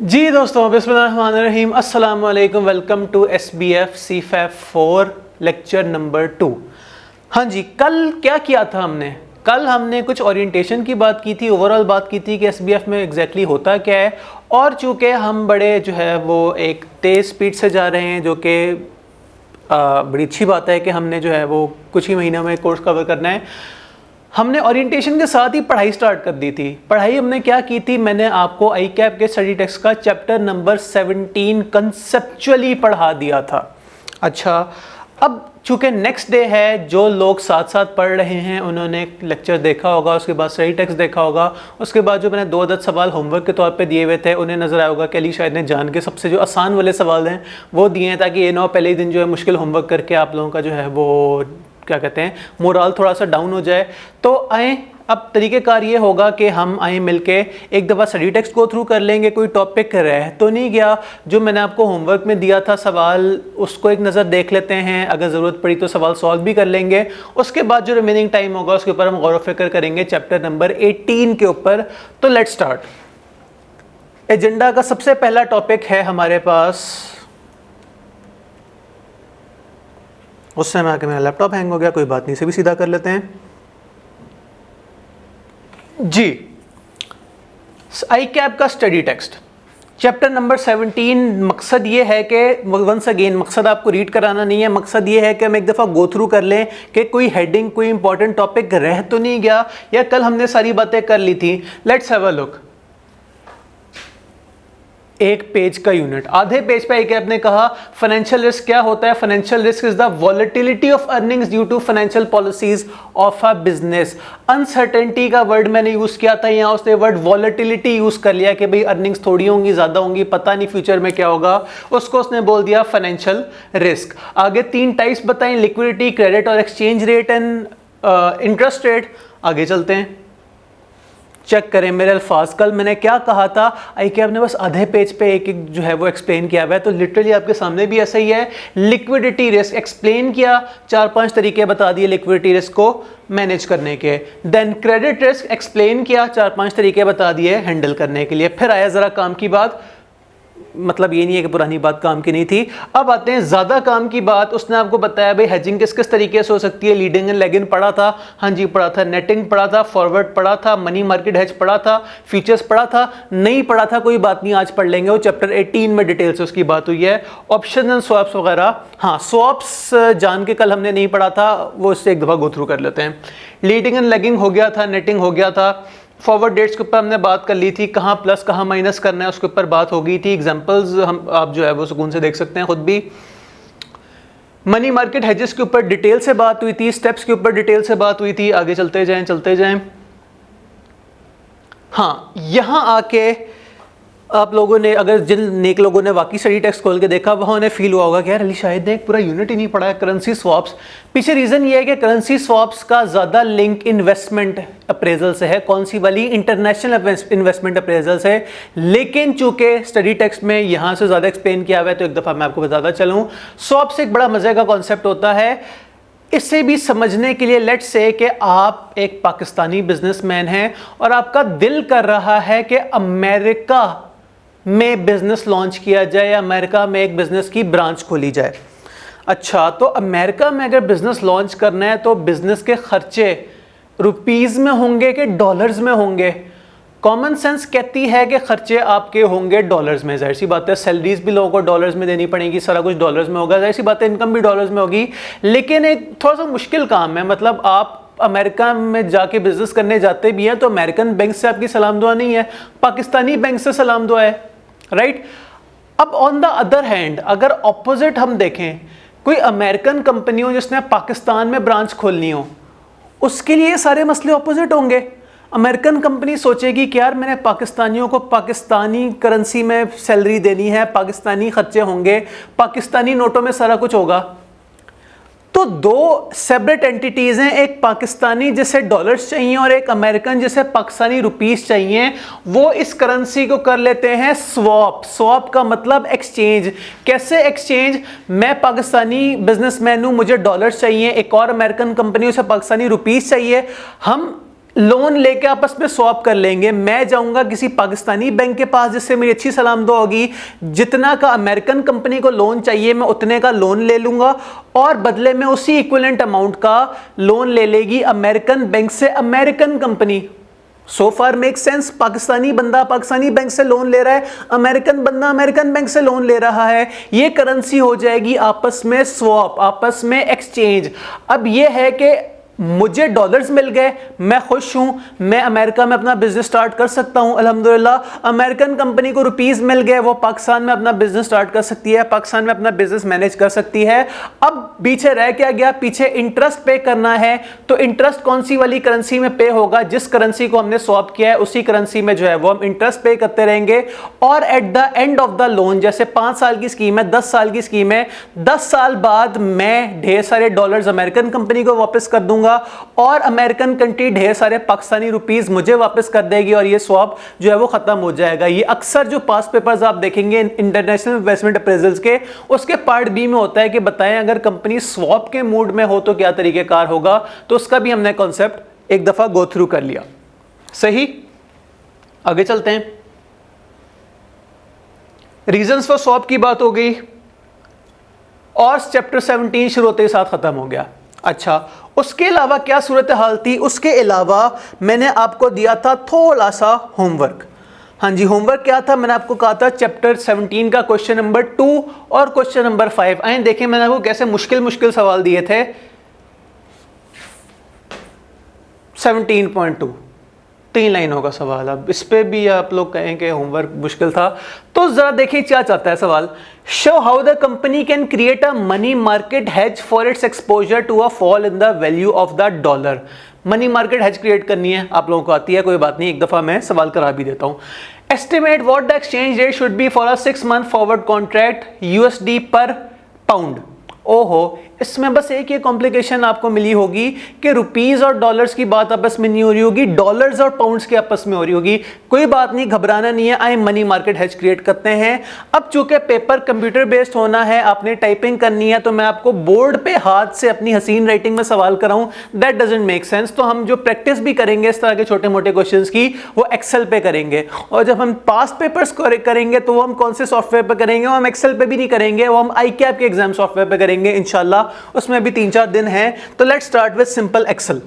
जी दोस्तों, बिस्मिल्लाहिर्रहमानिर्रहीम, अस्सलाम वालेकुम। Welcome to SBF CFAP 4 lecture number 2। हाँ जी, कल क्या किया था हमने? कल हमने कुछ ओरिएंटेशन की बात की थी, ओवरऑल बात की थी कि SBF में एग्जैक्टली होता क्या है। और चूँकि हम बड़े जो है वो एक तेज़ स्पीड से जा रहे हैं, जो कि बड़ी अच्छी बात है कि हमने जो है वो कुछ ही महीनों में कोर्स कवर करना है। हमने ओरिएंटेशन के साथ ही पढ़ाई स्टार्ट कर दी थी। पढ़ाई हमने क्या की थी, मैंने आपको ICAP के स्टडी टेक्स्ट का चैप्टर नंबर 17 कंसेप्चुअली पढ़ा दिया था। अच्छा, अब चूँकि नेक्स्ट डे है, जो लोग साथ साथ पढ़ रहे हैं उन्होंने लेक्चर देखा होगा, उसके बाद स्टडी टेक्स्ट देखा होगा, उसके बाद जो मैंने 2 अदद सवाल होमवर्क के तौर पे दिए हुए थे उन्हें नज़र आया होगा कि अली शायद ने जान के सबसे जो आसान वाले सवाल हैं वो दिए हैं, ताकि ये ना पहले ही दिन जो है मुश्किल होमवर्क करके आप लोगों का जो है वो क्या कहते हैं मोराल थोड़ा सा डाउन हो जाए। तो आए, अब तरीक़ेकार ये होगा कि हम आए मिलके एक दफ़ा स्टडी टेक्स्ट को थ्रू कर लेंगे। कोई टॉपिक रह तो नहीं गया जो मैंने आपको होमवर्क में दिया था सवाल, उसको एक नज़र देख लेते हैं, अगर ज़रूरत पड़ी तो सवाल सॉल्व भी कर लेंगे। उसके बाद जो रिमेनिंग टाइम होगा उसके ऊपर हम गौर व फिक्र करेंगे चैप्टर नंबर 18 के ऊपर। तो लेट्स स्टार्ट। एजेंडा का सबसे पहला टॉपिक है हमारे पास, उस समय आके मेरा लैपटॉप हैंग हो गया, कोई बात नहीं, इसे भी सीधा कर लेते हैं जी। ICAP का स्टडी टेक्स्ट चैप्टर नंबर 17। मकसद ये है कि वंस अगेन मकसद आपको रीड कराना नहीं है, मकसद ये है कि हम एक दफ़ा गो थ्रू कर लें कि कोई हेडिंग, कोई इंपॉर्टेंट टॉपिक रह तो नहीं गया, या कल हमने सारी बातें कर ली थी। Let's have a look. एक पेज का यूनिट, आधे पेज पे ICAP ने कहा फाइनेंशियल रिस्क क्या होता है। Financial risk is the volatility of earnings due to financial policies of a business. Uncertainty का वर्ड मैंने यूज किया था, यहाँ उसने वर्ड वॉलेटिलिटी यूज कर लिया कि भाई अर्निंग्स थोड़ी होंगी, ज्यादा होंगी, पता नहीं फ्यूचर में क्या होगा, उसको उसने बोल दिया फाइनेंशियल रिस्क। आगे 3 टाइप्स बताएं, लिक्विडिटी, क्रेडिट और exchange rate and interest rate. आगे चलते हैं, चेक करें मेरे अल्फाज। कल मैंने क्या कहा था, ICAP ने बस आधे पेज पे एक एक जो है वो एक्सप्लेन किया हुआ है, तो लिटरली आपके सामने भी ऐसा ही है। लिक्विडिटी रिस्क एक्सप्लेन किया, 4-5 तरीके बता दिए लिक्विडिटी रिस्क को मैनेज करने के। देन क्रेडिट रिस्क एक्सप्लेन किया, 4-5 तरीके बता दिए हैंडल करने के लिए। फिर आया ज़रा काम की बात, मतलब ये नहीं है कि पुरानी बात काम की नहीं थी। अब आते हैं ज़्यादा काम की बात। उसने आपको बताया भाई हेजिंग किस किस तरीके से हो सकती है। लीडिंग एंड लैगिंग पढ़ा था, हाँ जी पढ़ा था। नेटिंग पढ़ा था, फॉरवर्ड पढ़ा था, मनी मार्केट हेज पढ़ा था, फीचर्स पढ़ा था। नहीं पढ़ा था कोई बात नहीं, आज पढ़ लेंगे, वो चैप्टर 18 में डिटेल से उसकी बात हुई है। ऑप्शन एंड स्वैप्स वगैरह, हाँ स्वैप्स जान के कल हमने नहीं पढ़ा था, वो इससे एक दफ़ा गो थ्रू कर लेते हैं। लीडिंग एंड लैगिंग हो गया था, नेटिंग हो गया था। फॉरवर्ड डेट्स के ऊपर हमने बात कर ली थी, कहाँ प्लस कहाँ माइनस करना है उसके ऊपर बात हो गई थी। एग्जांपल्स हम आप जो है वो सुकून से देख सकते हैं खुद भी। मनी मार्केट हेजेस के ऊपर डिटेल से बात हुई थी, स्टेप्स के ऊपर डिटेल से बात हुई थी। आगे चलते जाएं। हाँ, यहाँ आके आप लोगों ने, अगर जिन नेक लोगों ने वाकई स्टडी टेक्स्ट खोल के देखा, वहाँ उन्हें फील हुआ होगा कि यार अली शायद ने एक पूरा यूनिट ही नहीं पढ़ा है करेंसी स्वैप्स। पीछे रीज़न ये है कि करेंसी स्वैप्स का ज़्यादा लिंक इन्वेस्टमेंट अप्रेजल से है। कौन सी वाली? इंटरनेशनल इन्वेस्टमेंट अप्रेजल से। लेकिन चूंकि स्टडी टेक्स्ट में यहाँ से ज़्यादा एक्सप्लेन किया हुआ है, तो एक दफ़ा मैं आपको बताता चलूँ। स्वैप्स एक बड़ा मज़े का कॉन्सेप्ट होता है। इससे भी समझने के लिए लेट्स से कि आप एक पाकिस्तानी बिजनेसमैन हैं और आपका दिल कर रहा है कि अमेरिका में बिजनेस लॉन्च किया जाए या अमेरिका में एक बिजनेस की ब्रांच खोली जाए। अच्छा, तो अमेरिका में अगर बिजनेस लॉन्च करना है तो बिजनेस के खर्चे रुपीस में होंगे कि डॉलर्स में होंगे? कॉमन सेंस कहती है कि खर्चे आपके होंगे डॉलर्स में। जाहिर सी बात है, सैलरीज भी लोगों को डॉलर्स में देनी पड़ेगी, सारा कुछ डॉलर्स में होगा, जाहिर सी बात है इनकम भी डॉलर्स में होगी। लेकिन एक थोड़ा सा मुश्किल काम है, मतलब आप अमेरिका में जाके बिजनेस करने जाते भी हैं तो अमेरिकन बैंक से आपकी सलाम दुआ नहीं है, पाकिस्तानी बैंक से सलाम दुआ है, राइट। अब ऑन द अदर हैंड अगर ऑपोजिट हम देखें, कोई अमेरिकन कंपनी हो जिसने पाकिस्तान में ब्रांच खोलनी हो, उसके लिए सारे मसले ऑपोजिट होंगे। अमेरिकन कंपनी सोचेगी कि यार मैंने पाकिस्तानियों को पाकिस्तानी करेंसी में सैलरी देनी है, पाकिस्तानी खर्चे होंगे, पाकिस्तानी नोटों में सारा कुछ होगा। तो 2 सेपरेट एंटिटीज हैं, एक पाकिस्तानी जिसे डॉलर्स चाहिए और एक अमेरिकन जिसे पाकिस्तानी रुपीस चाहिए। वो इस करेंसी को कर लेते हैं स्वैप। स्वैप का मतलब एक्सचेंज। कैसे एक्सचेंज? मैं पाकिस्तानी बिजनेसमैन हूं, मुझे डॉलर्स चाहिए, एक और अमेरिकन कंपनी उसे पाकिस्तानी रुपीस चाहिए। हम लोन लेके आपस में स्वैप कर लेंगे। मैं जाऊंगा किसी पाकिस्तानी बैंक के पास जिससे मेरी अच्छी सलाम दुआ होगी, जितना का अमेरिकन कंपनी को लोन चाहिए मैं उतने का लोन ले लूंगा और बदले में उसी इक्विवेलेंट अमाउंट का लोन ले लेगी अमेरिकन बैंक से अमेरिकन कंपनी। सो फार मेक सेंस। पाकिस्तानी बंदा पाकिस्तानी बैंक से लोन ले रहा है, अमेरिकन बंदा अमेरिकन बैंक से लोन ले रहा है। ये करेंसी हो जाएगी आपस में स्वैप, आपस में एक्सचेंज। अब ये है कि मुझे डॉलर्स मिल गए, मैं खुश हूं, मैं अमेरिका में अपना बिजनेस स्टार्ट कर सकता हूं अल्हम्दुलिल्लाह। अमेरिकन कंपनी को रुपीस मिल गए, वो पाकिस्तान में अपना बिजनेस स्टार्ट कर सकती है, पाकिस्तान में अपना बिजनेस मैनेज कर सकती है। अब पीछे रह क्या गया, पीछे इंटरेस्ट पे करना है। तो इंटरेस्ट कौन सी वाली करेंसी में पे होगा, जिस करेंसी को हमने स्वैप किया है उसी करेंसी में जो है वो हम इंटरेस्ट पे करते रहेंगे। और at the end of the loan, जैसे 5 साल की स्कीम है, 10 साल की स्कीम है, 10 साल बाद मैं ढेर सारे डॉलर्स अमेरिकन कंपनी को वापस कर दूंगा और अमेरिकन कंट्री ढेर सारे पाकिस्तानी रुपीस मुझे वापस कर देगी और ये स्वैप जो है वो खत्म हो जाएगा। ये अक्सर जो पास पेपर्स आप देखेंगे इंटरनेशनल इन्वेस्टमेंट अप्रेजल्स के, उसके पार्ट बी में होता है कि बताएं अगर कंपनी स्वैप के मूड में हो तो क्या तरीकेकार होगा। तो उसका भी हमने कॉन्सेप्ट एक दफा गो थ्रू कर लिया। सही, आगे चलते हैं। रीजंस फॉर स्वैप की बात हो गई और चैप्टर 17 शुरू होते ही साथ खत्म हो गया। अच्छा, उसके अलावा क्या सूरत हाल थी, उसके अलावा मैंने आपको दिया था थोड़ा सा होमवर्क। हाँ जी, होमवर्क क्या था, मैंने आपको कहा था चैप्टर 17 का क्वेश्चन नंबर 2 और क्वेश्चन नंबर 5। आए देखें मैंने आपको कैसे मुश्किल मुश्किल सवाल दिए थे। 17.2 3 लाइनों का सवाल। अब इस पे भी आप लोग कहें कि होमवर्क मुश्किल था, तो जरा देखिए क्या चाहता है सवाल। Show how the company can create a money market hedge for its exposure to a fall in the value of the dollar. Money market hedge create करनी है, आप लोगों को आती है, कोई बात नहीं, एक दफा मैं सवाल करा भी देता हूं। Estimate what the exchange rate should be for a 6 month forward contract USD पर पाउंड। ओहो, इसमें बस एक ये कॉम्प्लिकेशन आपको मिली होगी कि रुपीस और डॉलर्स की बात आपस में नहीं हो रही होगी, डॉलर्स और पाउंड्स की आपस में हो रही होगी। कोई बात नहीं, घबराना नहीं है, आए मनी मार्केट हेज क्रिएट करते हैं। अब चूंकि पेपर कंप्यूटर बेस्ड होना है, आपने टाइपिंग करनी है, तो मैं आपको बोर्ड पे हाथ से अपनी हसीन राइटिंग में सवाल कराऊं, दैट डजंट मेक सेंस। तो हम जो प्रैक्टिस भी करेंगे इस तरह के छोटे मोटे क्वेश्चन की, वो एक्सेल पे करेंगे। और जब हम पास पेपर्स करेंगे तो वो हम कौन से सॉफ्टवेयर पे करेंगे, वो हम एक्सेल पे भी नहीं करेंगे, वो हम ICAP के एग्जाम सॉफ्टवेयर पे करेंगे इंशाल्लाह। उसमें भी 3-4 दिन हैं। तो let's start with simple Excel.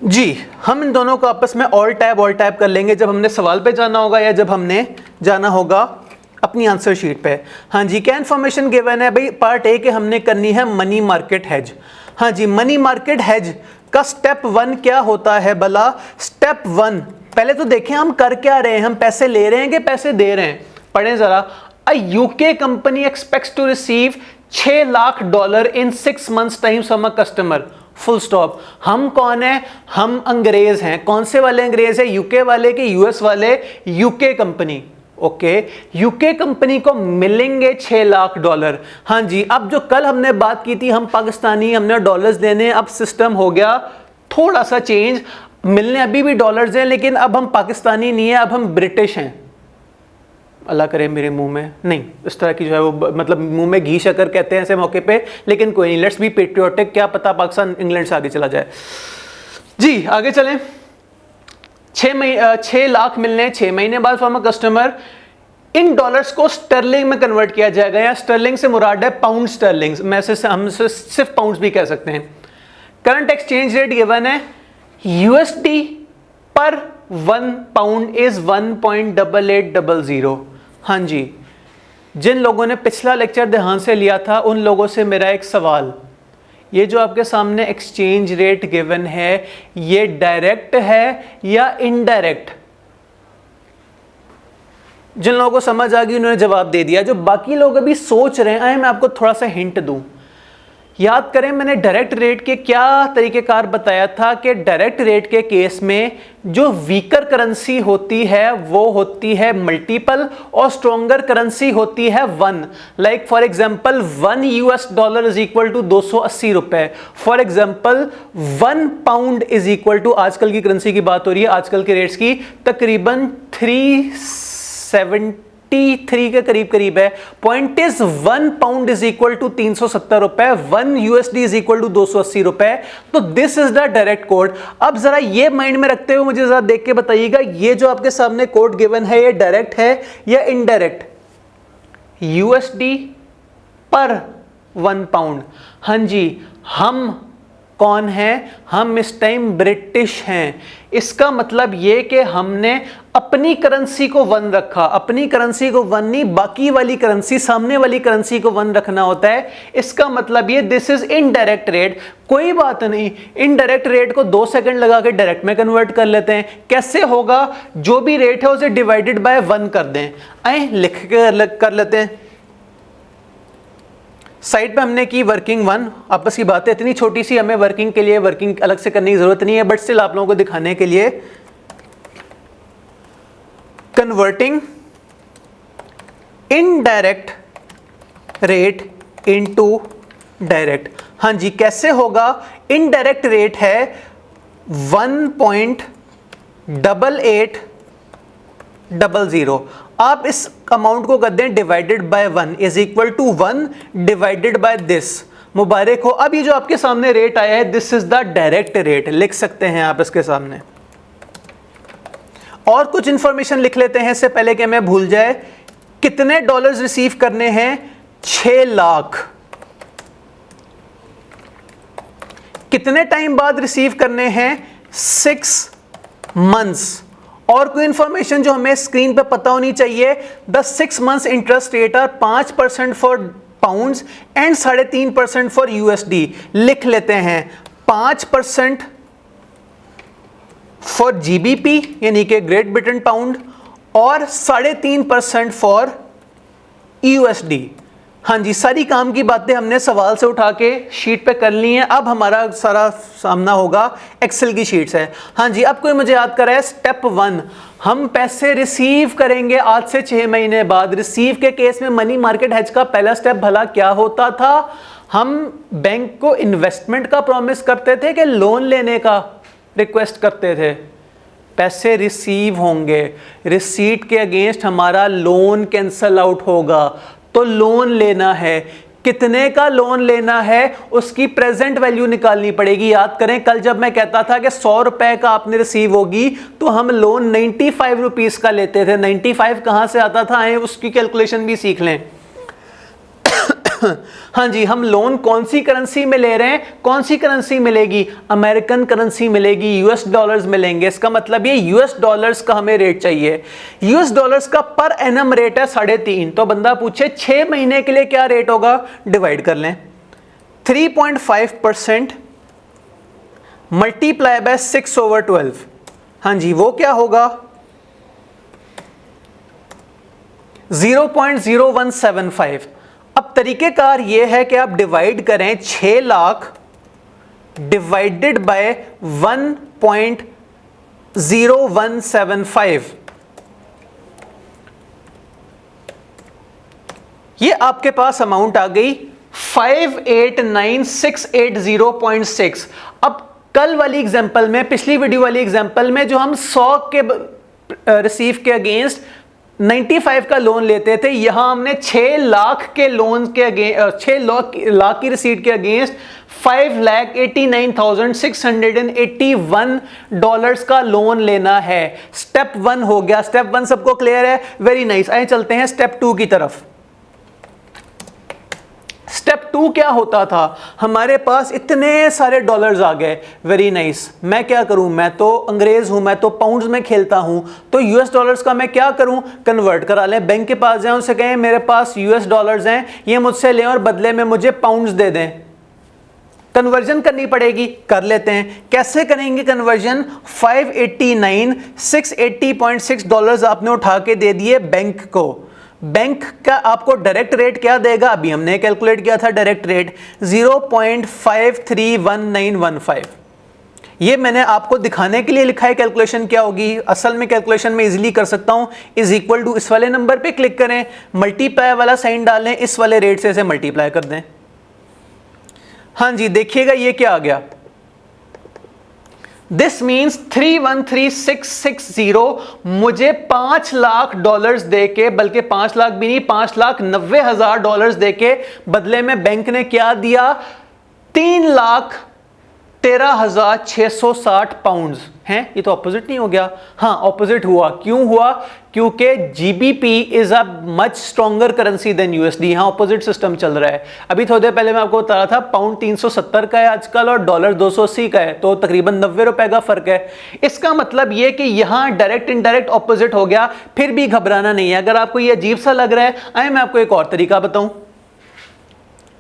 जी, हम इन दोनों को आपस में ऑल टैब कर लेंगे जब हमने सवाल पे जाना होगा या जब हमने जाना होगा अपनी आंसर शीट पे। हाँ जी, क्या इन्फॉर्मेशन गिवन है भाई। पार्ट ए के हमने करनी है मनी मार्केट हेज। हाँ जी, मनी मार्केट हेज का स्टेप 1 क्या होता है भला। स्टेप 1 पहले तो देखें हम कर क्या रहे हैं, हम पैसे ले रहे हैं कि पैसे दे रहे हैं। पढ़ें जरा। A UK company expects to receive $6 lakh in 6 months time from a customer. Full stop. हम कौन है, हम अंग्रेज हैं। कौन से वाले अंग्रेज है, यूके वाले के यूएस वाले, UK company. Okay, UK company को मिलेंगे $6 लाख। हाँ जी, अब जो कल हमने बात की थी, हम पाकिस्तानी, हमने डॉलर्स देने, अब सिस्टम हो गया थोड़ा सा चेंज। मिलने अभी भी डॉलर्स हैं, लेकिन अब हम पाकिस्तानी नहीं है, अब हम ब्रिटिश हैं। अल्लाह करे मेरे मुंह में नहीं इस तरह की जो है वो, मतलब मुंह में घी शक्कर कहते हैं ऐसे मौके पे, लेकिन कोई नहीं, लेट्स बी पेट्रियोटिक। क्या पता पाकिस्तान इंग्लैंड से आगे चला जाए। जी आगे चलें। 6 लाख मिलने 6 महीने बाद from a customer. In dollars को स्टर्लिंग में कन्वर्ट किया जाएगा, या स्टर्लिंग से मुराद है पाउंड स्टर्लिंग, हम सिर्फ पाउंड्स भी कह सकते हैं। करंट एक्सचेंज रेट गिवन है, यूएसडी पर 1 पाउंड इज 1.8800। हाँ जी, जिन लोगों ने पिछला लेक्चर ध्यान से लिया था उन लोगों से मेरा एक सवाल, ये जो आपके सामने एक्सचेंज रेट गिवन है, ये डायरेक्ट है या इनडायरेक्ट। जिन लोगों को समझ आ गई उन्होंने जवाब दे दिया, जो बाकी लोग अभी सोच रहे हैं, आए मैं आपको थोड़ा सा हिंट दूं। याद करें मैंने डायरेक्ट रेट के क्या तरीकेकार बताया था कि डायरेक्ट रेट के केस में जो वीकर करेंसी होती है वो होती है मल्टीपल और स्ट्रॉन्गर करेंसी होती है 1। Like for example $1 is equal to 280 रुपए। For example 1 pound is equal to, आजकल की करेंसी की बात हो रही है, आजकल के रेट्स की, तकरीबन 93 के करीब करीब है। Point is 1 pound is equal to 370 रुपए, 1 यूएसडी इज इक्वल टू 280 रुपए। तो this is the direct code. अब जरा ये माइंड में रखते हुए मुझे जरा देख के बताइएगा, ये जो आपके सामने कोड गिवन है ये डायरेक्ट है या इनडायरेक्ट? यूएसडी पर 1 पाउंड। हाँ जी, हम कौन हैं? हम इस टाइम ब्रिटिश हैं। इसका मतलब ये कि हमने अपनी करेंसी को 1 रखा। अपनी करेंसी को 1 नहीं, बाकी वाली करेंसी, सामने वाली करेंसी को 1 रखना होता है। इसका मतलब ये दिस इज इनडायरेक्ट रेट। कोई बात नहीं, इनडायरेक्ट रेट को 2 सेकंड लगा के डायरेक्ट में कन्वर्ट कर लेते हैं। कैसे होगा? जो भी रेट है उसे डिवाइडेड बाय 1 कर दें। आए लिख के कर लेते हैं। साइड पे हमने की वर्किंग 1। आपस की बात है, इतनी छोटी सी, हमें वर्किंग के लिए वर्किंग अलग से करने की जरूरत नहीं है, बट स्टिल आप लोगों को दिखाने के लिए converting indirect rate into direct. हाँ जी, कैसे होगा? इनडायरेक्ट रेट है 1.8800। आप इस अमाउंट को कर दें divided by 1 is equal to 1 divided by this. मुबारक हो। अब ये जो आपके सामने रेट आया है, this is the direct rate, लिख सकते हैं आप इसके सामने। और कुछ इंफॉर्मेशन लिख लेते हैं इससे पहले कि मैं भूल जाए। कितने डॉलर्स रिसीव करने हैं? 6 लाख। कितने टाइम बाद रिसीव करने हैं? 6 मंथ्स। और कोई इंफॉर्मेशन जो हमें स्क्रीन पे पता होनी चाहिए, the 6 months interest rate are 5% for pounds and 3.5% for USD. लिख लेते हैं 5% फॉर जीबीपी यानी कि ग्रेट ब्रिटेन पाउंड और 3.5% फॉर यूएसडी। हाँ जी, सारी काम की बातें हमने सवाल से उठा के शीट पे कर ली हैं। अब हमारा सारा सामना होगा एक्सेल की शीट से। हाँ जी, अब कोई मुझे याद कराए स्टेप 1। हम पैसे रिसीव करेंगे आज से 6 महीने बाद। रिसीव के केस में मनी मार्केट हेज का पहला स्टेप भला क्या होता था? हम बैंक को इन्वेस्टमेंट का प्रॉमिस करते थे कि लोन लेने का रिक्वेस्ट करते थे। पैसे रिसीव होंगे, रिसीट के अगेंस्ट हमारा लोन कैंसल आउट होगा, तो लोन लेना है। कितने का लोन लेना है? उसकी प्रेजेंट वैल्यू निकालनी पड़ेगी। याद करें, कल जब मैं कहता था कि 100 रुपए का आपने रिसीव होगी तो हम लोन 95 रुपीस का लेते थे। 95 कहां से आता था? आए उसकी कैलकुलेशन भी सीख लें। हाँ जी, हम लोन कौन सी करेंसी में ले रहे हैं? कौन सी करेंसी मिलेगी? अमेरिकन करेंसी मिलेगी, यूएस डॉलर्स मिलेंगे। इसका मतलब ये यूएस डॉलर्स का हमें रेट चाहिए। यूएस डॉलर्स का पर एनम रेट है 3.5। तो बंदा पूछे 6 महीने के लिए क्या रेट होगा? डिवाइड कर लें 3.5% मल्टीप्लाई बाय 6/12। हाँ जी, वो क्या होगा? 0.0175। अब तरीकेकार ये है कि आप डिवाइड करें 6 लाख डिवाइडेड बाय 1.0175। ये आपके पास अमाउंट आ गई 589680.6। अब कल वाली एग्जांपल में, पिछली वीडियो वाली एग्जांपल में, जो हम 100 के रिसीव के अगेंस्ट 95 का लोन लेते थे, यहां हमने 6 लाख के लोन के अगेंस्ट, 6 लाख की रिसीट के अगेंस्ट 5,89,681 डॉलर्स का लोन लेना है। स्टेप 1 हो गया। स्टेप 1 सबको क्लियर है? Very nice. आइए चलते हैं स्टेप 2 की तरफ। स्टेप 2 क्या होता था? हमारे पास इतने सारे डॉलर्स आ गए। Very nice. मैं क्या करूं? मैं तो अंग्रेज हूं, मैं तो पाउंड्स में खेलता हूं, तो यूएस डॉलर्स का मैं क्या करूं? कन्वर्ट करा लें। बैंक के पास जाएं, उनसे कहें मेरे पास यूएस डॉलर्स हैं, ये मुझसे लें और बदले में मुझे पाउंड्स दे दें। कन्वर्जन करनी पड़ेगी, कर लेते हैं। कैसे करेंगे कन्वर्जन? 589,680.6 डॉलर्स आपने उठा के दे दिए बैंक को। बैंक का आपको डायरेक्ट रेट क्या देगा? अभी हमने कैलकुलेट किया था डायरेक्ट रेट 0.531915। ये मैंने आपको दिखाने के लिए लिखा है कैलकुलेशन क्या होगी। असल में कैलकुलेशन में इजीली कर सकता हूं। इज इक्वल टू, इस वाले नंबर पे क्लिक करें, मल्टीप्लाई वाला साइन डालें, इस वाले रेट से इसे मल्टीप्लाई कर दें। हाँ जी, देखिएगा ये क्या आ गया दिस मीन्स 313660 मुझे $5 लाख देके, बल्कि 5 लाख भी नहीं, $5,90,000 देके बदले में बैंक ने क्या दिया? 3,13,660 पाउंड्स हैं। ये तो ऑपोजिट नहीं हो गया? हाँ, ऑपोजिट हुआ। क्यों हुआ? क्योंकि GBP is a much stronger currency than USD. यहां ऑपोजिट सिस्टम चल रहा है। अभी थोड़ी देर पहले मैं आपको बता रहा था पाउंड 370 का है आजकल और डॉलर 280 का है, तो तकरीबन 90 रुपए का फर्क है। इसका मतलब यह कि यहां डायरेक्ट इनडायरेक्ट ऑपोजिट हो गया। फिर भी घबराना नहीं है। अगर आपको यह अजीब सा लग रहा है, आए मैं आपको एक और तरीका बताऊं।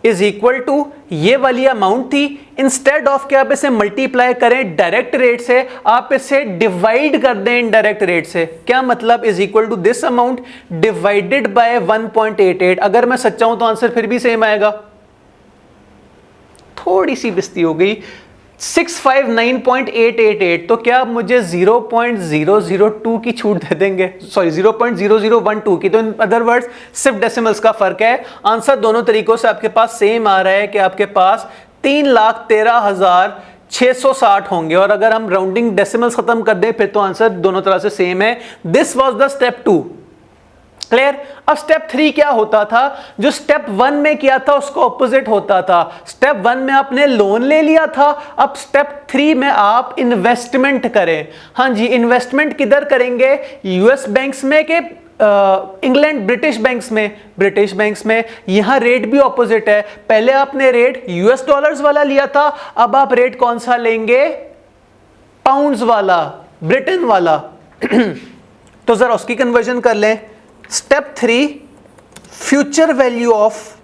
इज इक्वल टू ये वाली अमाउंट थी, इंस्टेड ऑफ कि आप इसे मल्टीप्लाई करें डायरेक्ट रेट से, आप इसे डिवाइड कर दें इनडायरेक्ट रेट से। क्या मतलब? Is equal to this amount divided by 1.88। अगर मैं सच्चा हूं तो आंसर फिर भी सेम आएगा। थोड़ी सी बिस्ती हो गई, 659.888। तो क्या आप मुझे 0.002 की छूट दे देंगे? सॉरी, 0.0012 की। तो इन अदर वर्ड्स सिर्फ डेसिमल्स का फर्क है। आंसर दोनों तरीकों से आपके पास सेम आ रहा है कि आपके पास 3,13,660 होंगे। और अगर हम राउंडिंग डेसिमल्स खत्म कर दें फिर तो आंसर दोनों तरह से सेम है। This was the step 2। Clear? अब स्टेप 3 क्या होता था? जो स्टेप 1 में किया था उसको ऑपोजिट होता था। स्टेप 1 में आपने लोन ले लिया था, अब स्टेप 3 में आप इन्वेस्टमेंट करें। हां जी, इन्वेस्टमेंट किधर करेंगे? यूएस बैंक्स में के इंग्लैंड ब्रिटिश बैंक्स में? ब्रिटिश बैंक्स में। यहां रेट भी ऑपोजिट है। पहले आपने रेट यूएस डॉलर्स वाला लिया था, अब आप रेट कौन सा लेंगे? पाउंड्स वाला, ब्रिटेन वाला। तो जरा उसकी कन्वर्जन कर लें। Step 3, future value of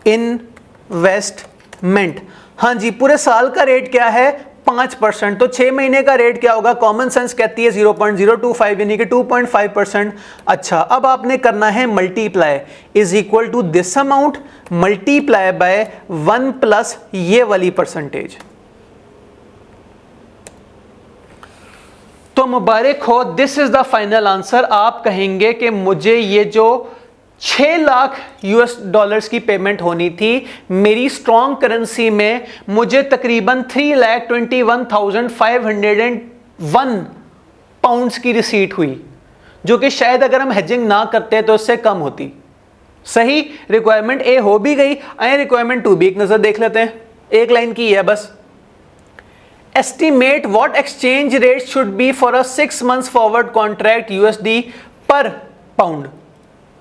investment. हां जी, पूरे साल का रेट क्या है? 5%। तो 6 महीने का रेट क्या होगा? कॉमन सेंस कहती है 0.025 यानी कि 2.5%। अच्छा, अब आपने करना है multiply. Is equal to this amount multiply by 1 plus ये वाली परसेंटेज। तो मुबारक हो, this is the final answer. आप कहेंगे कि मुझे ये जो 6 लाख यूएस डॉलर्स की पेमेंट होनी थी मेरी स्ट्रॉन्ग करेंसी में, मुझे तकरीबन 3,21,501 पाउंड्स की रिसीट हुई, जो कि शायद अगर हम हेजिंग ना करते तो इससे कम होती। सही, रिक्वायरमेंट ए हो भी गई। आए रिक्वायरमेंट 2 भी एक नजर देख लेते हैं। एक लाइन की है बस। Estimate what exchange rate should be for a 6 months forward contract USD पर पाउंड।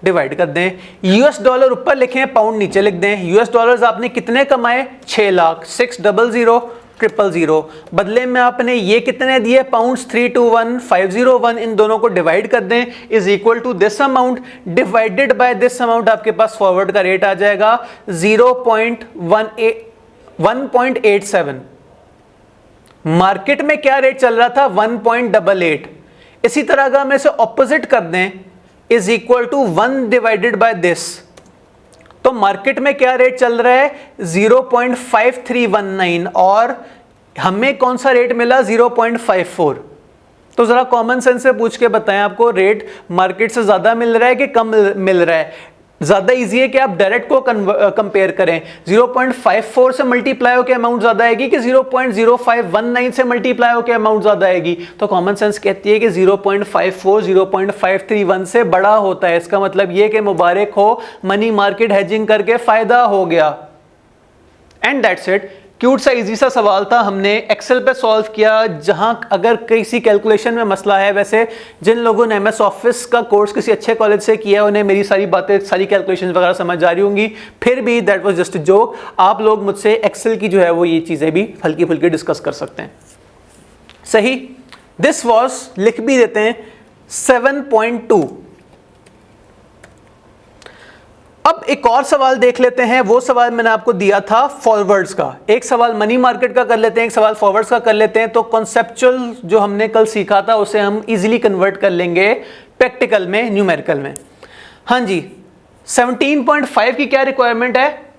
डिवाइड कर दें, यूएस डॉलर ऊपर लिखें, पाउंड नीचे लिख दें। यूएस डॉलर्स आपने कितने कमाए? 6 लाख। 600,000 बदले में आपने ये कितने दिए? पाउंड्स 321,501। इन दोनों को डिवाइड कर दें। Is equal to this amount divided by this amount. आपके पास फॉरवर्ड का रेट आ जाएगा 1.87। मार्केट में क्या रेट चल रहा था? 1.88। इसी तरह अगर हम इसे ऑपोजिट कर दें, is equal to 1 divided by this, तो मार्केट में क्या रेट चल रहा है? 0.5319 और हमें कौन सा रेट मिला? 0.54। तो जरा कॉमन सेंस से पूछ के बताएं, आपको रेट मार्केट से ज्यादा मिल रहा है कि कम मिल रहा है? ज्यादा इजी है कि आप डायरेक्ट को कंपेयर करें। 0.54 से मल्टीप्लाई होकर अमाउंट ज्यादा आएगी कि 0.0519 से मल्टीप्लाई होकर अमाउंट ज्यादा आएगी? तो कॉमन सेंस कहती है कि 0.54 0.531 से बड़ा होता है। इसका मतलब यह कि मुबारक हो, मनी मार्केट हेजिंग करके फायदा हो गया। And that's it. क्यूट सा इजी सा सवाल था, हमने एक्सेल पे सॉल्व किया। जहां अगर किसी कैलकुलेशन में मसला है, वैसे जिन लोगों ने एमएस ऑफिस का कोर्स किसी अच्छे कॉलेज से किया उन्हें मेरी सारी बातें, सारी कैलकुलेशन वगैरह समझ आ रही होंगी। फिर भी that was just a joke. आप लोग मुझसे एक्सेल की जो है वो ये चीजें भी हल्की फुल्की डिस्कस कर सकते हैं। सही, दिस वॉज लिख भी देते हैं 7.2। अब एक और सवाल देख लेते हैं। वो सवाल मैंने आपको दिया था फॉरवर्ड्स का। एक सवाल मनी मार्केट का कर लेते हैं, एक सवाल फॉरवर्ड्स का कर लेते हैं। तो कॉन्सेप्चुअल जो हमने कल सीखा था उसे हम इजीली कन्वर्ट कर लेंगे प्रैक्टिकल में, न्यूमेरिकल में। हाँ जी, 17.5 की क्या रिक्वायरमेंट है?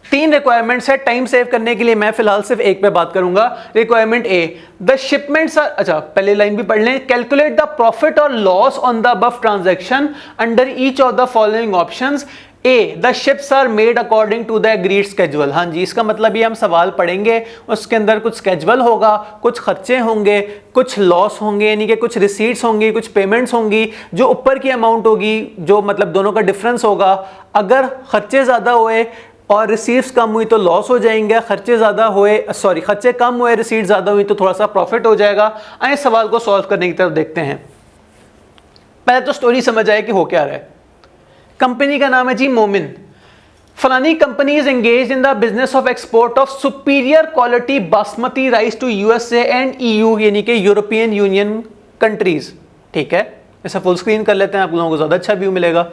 3 रिक्वायरमेंट्स है। टाइम सेव करने के लिए मैं फिलहाल सिर्फ एक पे बात करूंगा। Requirement A, the shipments are, अच्छा पहले लाइन भी पढ़ लें। कैलकुलेट द प्रॉफिट और loss on the above transaction under each of the following options. A, the ships are made according to the agreed schedule. हाँ जी, इसका मतलब ये हम सवाल पढ़ेंगे, उसके अंदर कुछ स्केड्यूल होगा, कुछ खर्चे होंगे, कुछ लॉस होंगे, यानी कि कुछ रिसीट्स होंगी, कुछ पेमेंट्स होंगी, जो ऊपर की अमाउंट होगी, जो मतलब दोनों का डिफरेंस होगा। अगर खर्चे ज़्यादा हुए और रिसीट्स कम हुई तो लॉस हो जाएंगे, खर्चे कम हुए रिसीट्स ज़्यादा हुई तो थोड़ा सा प्रॉफिट हो जाएगा। आइए सवाल को सॉल्व करने की तरफ देखते हैं। पहले तो स्टोरी समझ आए कि हो क्या रहा है। कंपनी का नाम है जी मोमिन। फलानी company is engage in the business of export of superior quality basmati rice to USA and EU, यानी कि यूरोपियन यूनियन कंट्रीज। ठीक है, इसे फुल स्क्रीन कर लेते हैं, आप लोगों को ज्यादा अच्छा व्यू मिलेगा।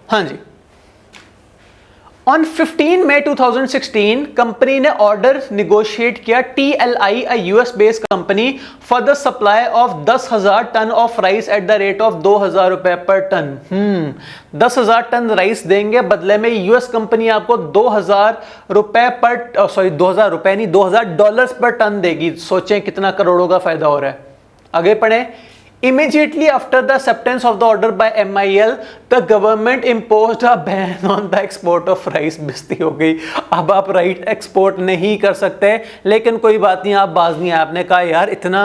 हाँ जी, ऑन 15 मई 2016 कंपनी ने ऑर्डर निगोशिएट किया TLI, a US based company, for the supply of 10,000 ton of rice at the rate of 2,000 रुपए पर टन। 10,000 टन राइस देंगे, बदले में यूएस कंपनी आपको 2,000 रुपए पर 2,000 रुपए नहीं, $2,000 पर टन देगी। सोचें कितना करोड़ों का फायदा हो रहा है। आगे पढ़ें। Immediately after the acceptance of the order by MIL, the government imposed a ban on the export of rice। बेइज्जती हो गई, अब आप राइस एक्सपोर्ट नहीं कर सकते, लेकिन कोई बात नहीं, आप बाज नहीं आए। आपने कहा यार इतना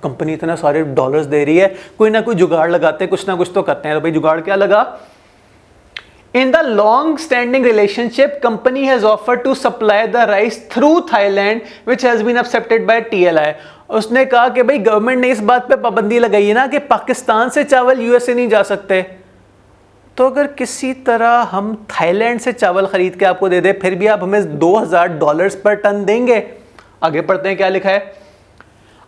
कंपनी इतना सारे डॉलर्स दे रही है, कोई ना कोई जुगाड़ लगाते हैं, कुछ ना कुछ तो करते हैं। तो भाई जुगाड़ क्या लगा? In the long-standing relationship, company has offered to supply the rice through Thailand, which has been accepted by TLI। उसने कहा कि भाई गवर्नमेंट ने इस बात पे पाबंदी लगाई है ना कि पाकिस्तान से चावल यूएसए नहीं जा सकते, तो अगर किसी तरह हम थाईलैंड से चावल खरीद के आपको दे दे, फिर भी आप हमें $2,000 पर टन देंगे। आगे पढ़ते हैं क्या लिखा है।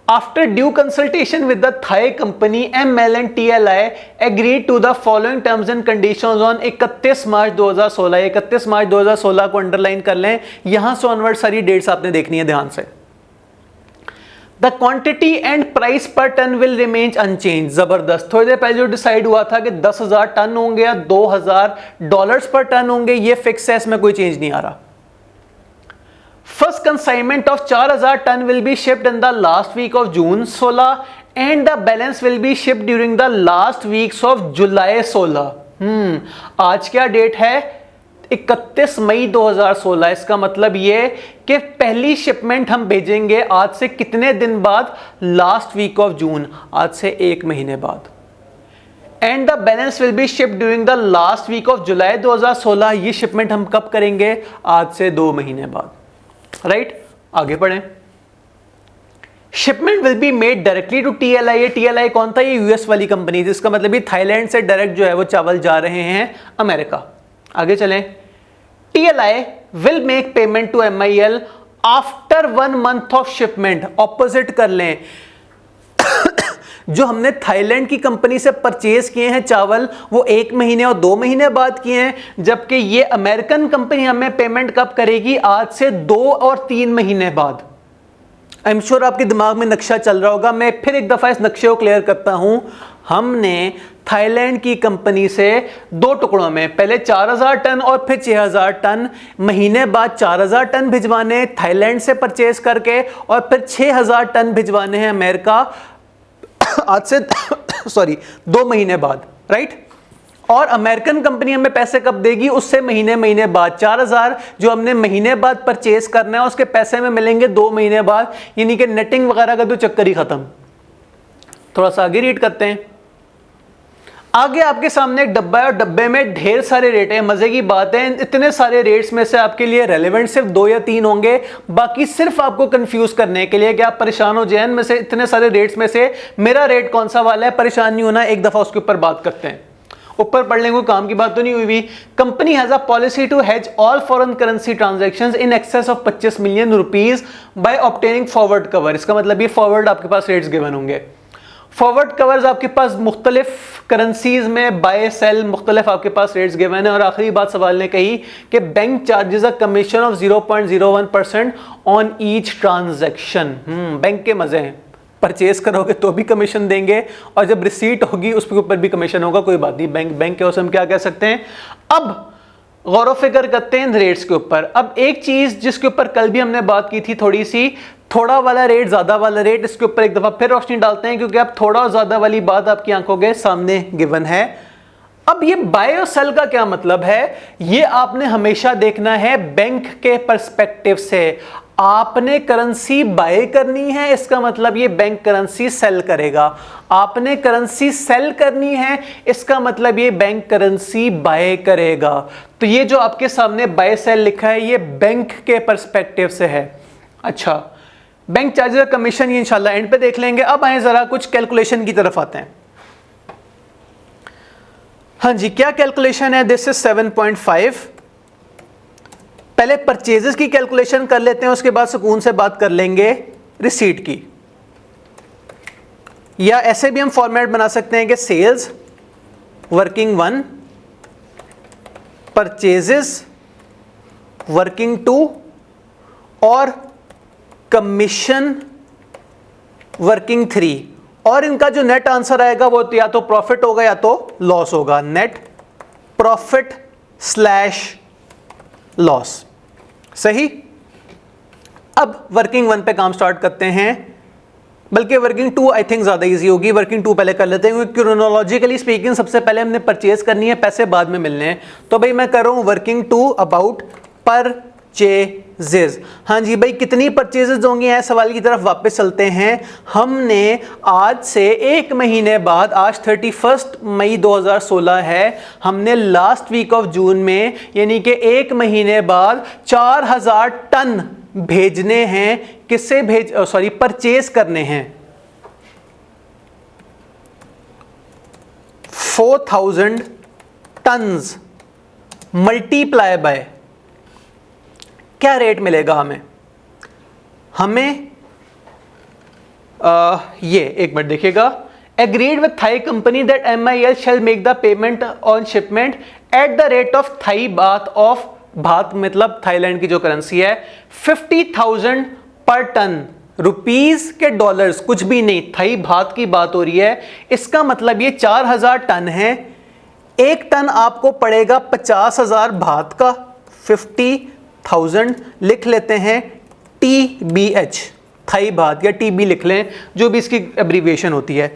After due consultation with the Thai company, ML and TLI agreed to the following terms and conditions on 31 मार्च 2016। 31 मार्च 2016 को अंडरलाइन कर लें, यहां से ऑनवर्ड सारी डेट्स आपने देखनी है ध्यान से। The quantity and price per ton will remain unchanged। जबरदस्त, थोड़ी देर पहले जो डिसाइड हुआ था कि 10,000 टन होंगे या $2,000 पर टन होंगे, ये फिक्स है, इसमें कोई चेंज नहीं आ रहा। First consignment of 4,000 ton will be shipped in the last week of June 16 and the balance will be shipped during the last weeks of July 16। आज क्या डेट है? 31 मई 2016। इसका मतलब ये कि पहली शिपमेंट हम भेजेंगे आज से कितने दिन बाद? लास्ट वीक ऑफ जून, आज से 1 महीने बाद। And the balance will be shipped during the last week of July 2016। ये शिपमेंट हम कब करेंगे? आज से 2 महीने बाद। राइट, आगे पढ़ें। Shipment will be made directly to TLI। ये TLI कौन था? ये यूएस वाली कंपनी, जिसका मतलब ये थाईलैंड से डायरेक्ट जो है वो चावल जा रहे हैं अमेरिका। आगे चलें। TLI will make payment to MIL after 1 month of shipment. Opposite कर लें, जो हमने थाईलैंड की कंपनी से परचेज किए हैं चावल, वो 1 महीने और 2 महीने बाद किए हैं, जबकि ये अमेरिकन कंपनी हमें पेमेंट कब करेगी? आज से 2 और 3 महीने बाद। आई एम श्योर आपके दिमाग में नक्शा चल रहा होगा, मैं फिर एक दफा इस नक्शे को क्लियर करता हूं। हमने थाईलैंड की कंपनी से 2 टुकड़ों में, पहले 4,000 टन और फिर 6,000 टन, महीने बाद 4,000 टन भिजवाने थाईलैंड से परचेज करके, और फिर 6,000 टन भिजवाने हैं अमेरिका आज से 2 महीने बाद। राइट, और अमेरिकन कंपनी हमें पैसे कब देगी? उससे महीने बाद। 4,000 जो हमने महीने बाद परचेज करना है, उसके पैसे में मिलेंगे 2 महीने बाद, यानी कि नेटिंग वगैरह का तो चक्कर ही खत्म। थोड़ा सा आगे रीड करते हैं। आगे आपके सामने एक डब्बा है और डब्बे में ढेर सारे रेट हैं। मजे की बात है, इतने सारे रेट्स में से आपके लिए रेलेवेंट सिर्फ 2 या 3 होंगे, बाकी सिर्फ आपको कंफ्यूज करने के लिए कि आप परेशान हो जाए। में से इतने सारे रेट्स में से मेरा रेट कौन सा वाला है, परेशान नहीं होना, एक दफा उसके ऊपर बात करते हैं। ऊपर पढ़ लेंगे, काम की बात तो नहीं हुई। Company has a policy to hedge all foreign currency transactions in excess of 25 million rupees by obtaining forward cover. इसका मतलब ये फॉरवर्ड आपके पास रेट्स गिवन होंगे। फॉरवर्ड कवर्स आपके पास मुख्तलिफ करेंसीज में बाय सेल मुख्तलिफ आपके पास रेट्स गिवन है। और आखिरी बात सवाल ने कही कि bank charges a commission of 0.01% on each transaction. Bank के मजे हैं, परचेज करोगे तो भी कमीशन देंगे, और जब रिसीट होगी उसके ऊपर भी कमीशन होगा। कोई बात नहीं, बैंक के उसमें हम क्या कह सकते हैं। अब गौर फिक्र करते हैं रेट्स के ऊपर। अब एक चीज जिसके ऊपर कल भी हमने बात की थी थोड़ी सी, थोड़ा वाला रेट, ज्यादा वाला रेट, इसके ऊपर एक दफा फिर रोशनी डालते हैं, क्योंकि अब थोड़ा और ज्यादा वाली बात आपकी आंखों के सामने गिवन है। अब ये बाय और सेल का क्या मतलब है, ये आपने हमेशा देखना है बैंक के पर्सपेक्टिव से। आपने करेंसी बाय करनी है, इसका मतलब ये बैंक करेंसी सेल करेगा। आपने करेंसी सेल करनी है, इसका मतलब ये बैंक करेंसी बाय करेगा। तो ये जो आपके सामने बाय सेल लिखा है, ये बैंक के पर्सपेक्टिव से है। अच्छा, बैंक चार्जेस और कमीशन ये इंशाल्लाह एंड पे देख लेंगे। अब आए जरा कुछ कैलकुलेशन की तरफ आते हैं। हाँ जी, क्या कैलकुलेशन है? This is 7.5। पहले परचेजेस की कैलकुलेशन कर लेते हैं, उसके बाद सुकून से बात कर लेंगे रिसीट की। या ऐसे भी हम फॉर्मेट बना सकते हैं कि सेल्स वर्किंग 1, परचेजेस वर्किंग 2 और कमीशन वर्किंग 3। और इनका जो नेट आंसर आएगा वो या तो प्रॉफिट होगा या तो लॉस होगा। Net profit slash loss. सही। अब वर्किंग 1 पे काम स्टार्ट करते हैं, बल्कि वर्किंग 2 आई थिंक ज्यादा इजी होगी। वर्किंग 2 पहले कर लेते हैं, क्योंकि क्रोनोलॉजिकली स्पीकिंग सबसे पहले हमने परचेज करनी है, पैसे बाद में मिलने हैं। तो भाई मैं कर रहा हूं वर्किंग 2 अबाउट परचेजेस। हाँ जी भाई, कितनी परचेजेस होंगी है सवाल की तरफ वापस चलते हैं। हमने आज से एक महीने बाद, आज 31 मई 2016 है, हमने लास्ट वीक ऑफ जून में यानी कि एक महीने बाद 4000 टन भेजने हैं। किससे परचेज करने हैं। 4000 टन्स मल्टीप्लाई बाय क्या रेट मिलेगा हमें? ये एक मिनट देखिएगा। Agreed with Thai company that MIL shall make the payment on shipment at the rate of Thai baht of, baht मतलब थाईलैंड की जो करेंसी है, 50,000 पर टन। रुपीज के डॉलर्स कुछ भी नहीं, थाई बात की बात हो रही है। इसका मतलब ये 4000 टन है। एक टन आपको पड़ेगा 50,000 बात का। 50,000 लिख लेते हैं TBH, थाई बात, या TB लिख लें, जो भी इसकी एब्रीविएशन होती है।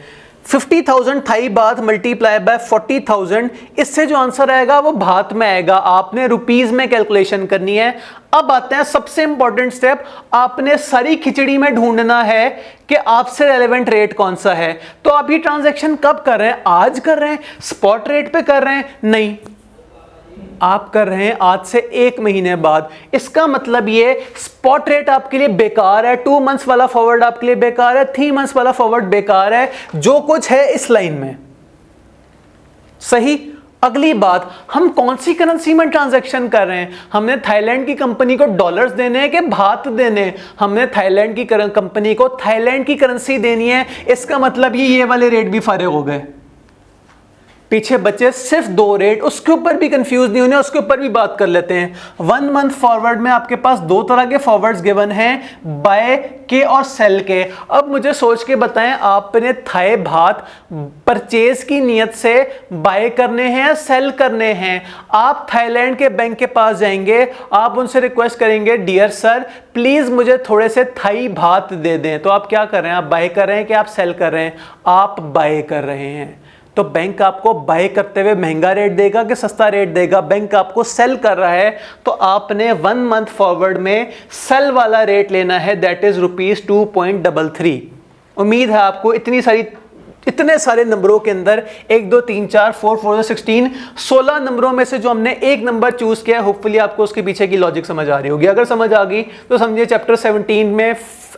50,000 थाई बात मल्टीप्लाई बाय 40,000, इससे जो आंसर आएगा वो बात में आएगा। आपने रुपीज में कैलकुलेशन करनी है। अब आते हैं सबसे इंपॉर्टेंट स्टेप, आपने सारी खिचड़ी में ढूंढना है कि आपसे रेलेवेंट रेट कौन सा है। तो आप ये ट्रांजैक्शन कब कर रहे हैं? आज कर रहे हैं? स्पॉट रेट पे कर रहे हैं? नहीं, आप कर रहे हैं आज से एक महीने बाद। इसका मतलब ये स्पॉट रेट आपके लिए बेकार है, 2 मंथ्स वाला फॉरवर्ड आपके लिए बेकार है, 3 मंथ्स वाला फॉरवर्ड बेकार है, जो कुछ है इस लाइन में। सही। अगली बात, हम कौन सी करेंसी में ट्रांजैक्शन कर रहे हैं? हमने थाईलैंड की कंपनी को डॉलर्स देने हैं कि बात देने? हमने थाईलैंड की कंपनी को थाईलैंड की करेंसी देनी है। इसका मतलब ये वाले रेट भी फारिग हो गए, पीछे बचे सिर्फ 2 रेट। उसके ऊपर भी कंफ्यूज नहीं होने, उसके ऊपर भी बात कर लेते हैं। 1 मंथ फॉरवर्ड में आपके पास 2 तरह के फॉरवर्ड्स गिवन हैं, बाय के और सेल के। अब मुझे सोच के बताएं, आपने थाई बात परचेज की नियत से बाय करने हैं या सेल करने हैं? आप थाईलैंड के बैंक के पास जाएंगे, आप उनसे रिक्वेस्ट करेंगे, डियर सर प्लीज मुझे थोड़े से थाई बात दे दें। तो आप क्या कर रहे हैं? आप बाय कर रहे हैं कि आप सेल कर रहे हैं? आप बाय कर रहे हैं। तो बैंक आपको बाय करते हुए महंगा रेट देगा कि सस्ता रेट देगा? बैंक आपको सेल कर रहा है, तो आपने 1 मंथ फॉरवर्ड में सेल वाला रेट लेना है, दैट इज ₹2.33। उम्मीद है आपको इतने सारे नंबरों के अंदर 1 2 3 4 4 4 16 16 नंबरों में से जो हमने एक नंबर चूज किया, होपफुली आपको उसके पीछे की लॉजिक समझ आ रही होगी। अगर समझ आ गई तो समझिए चैप्टर 17 में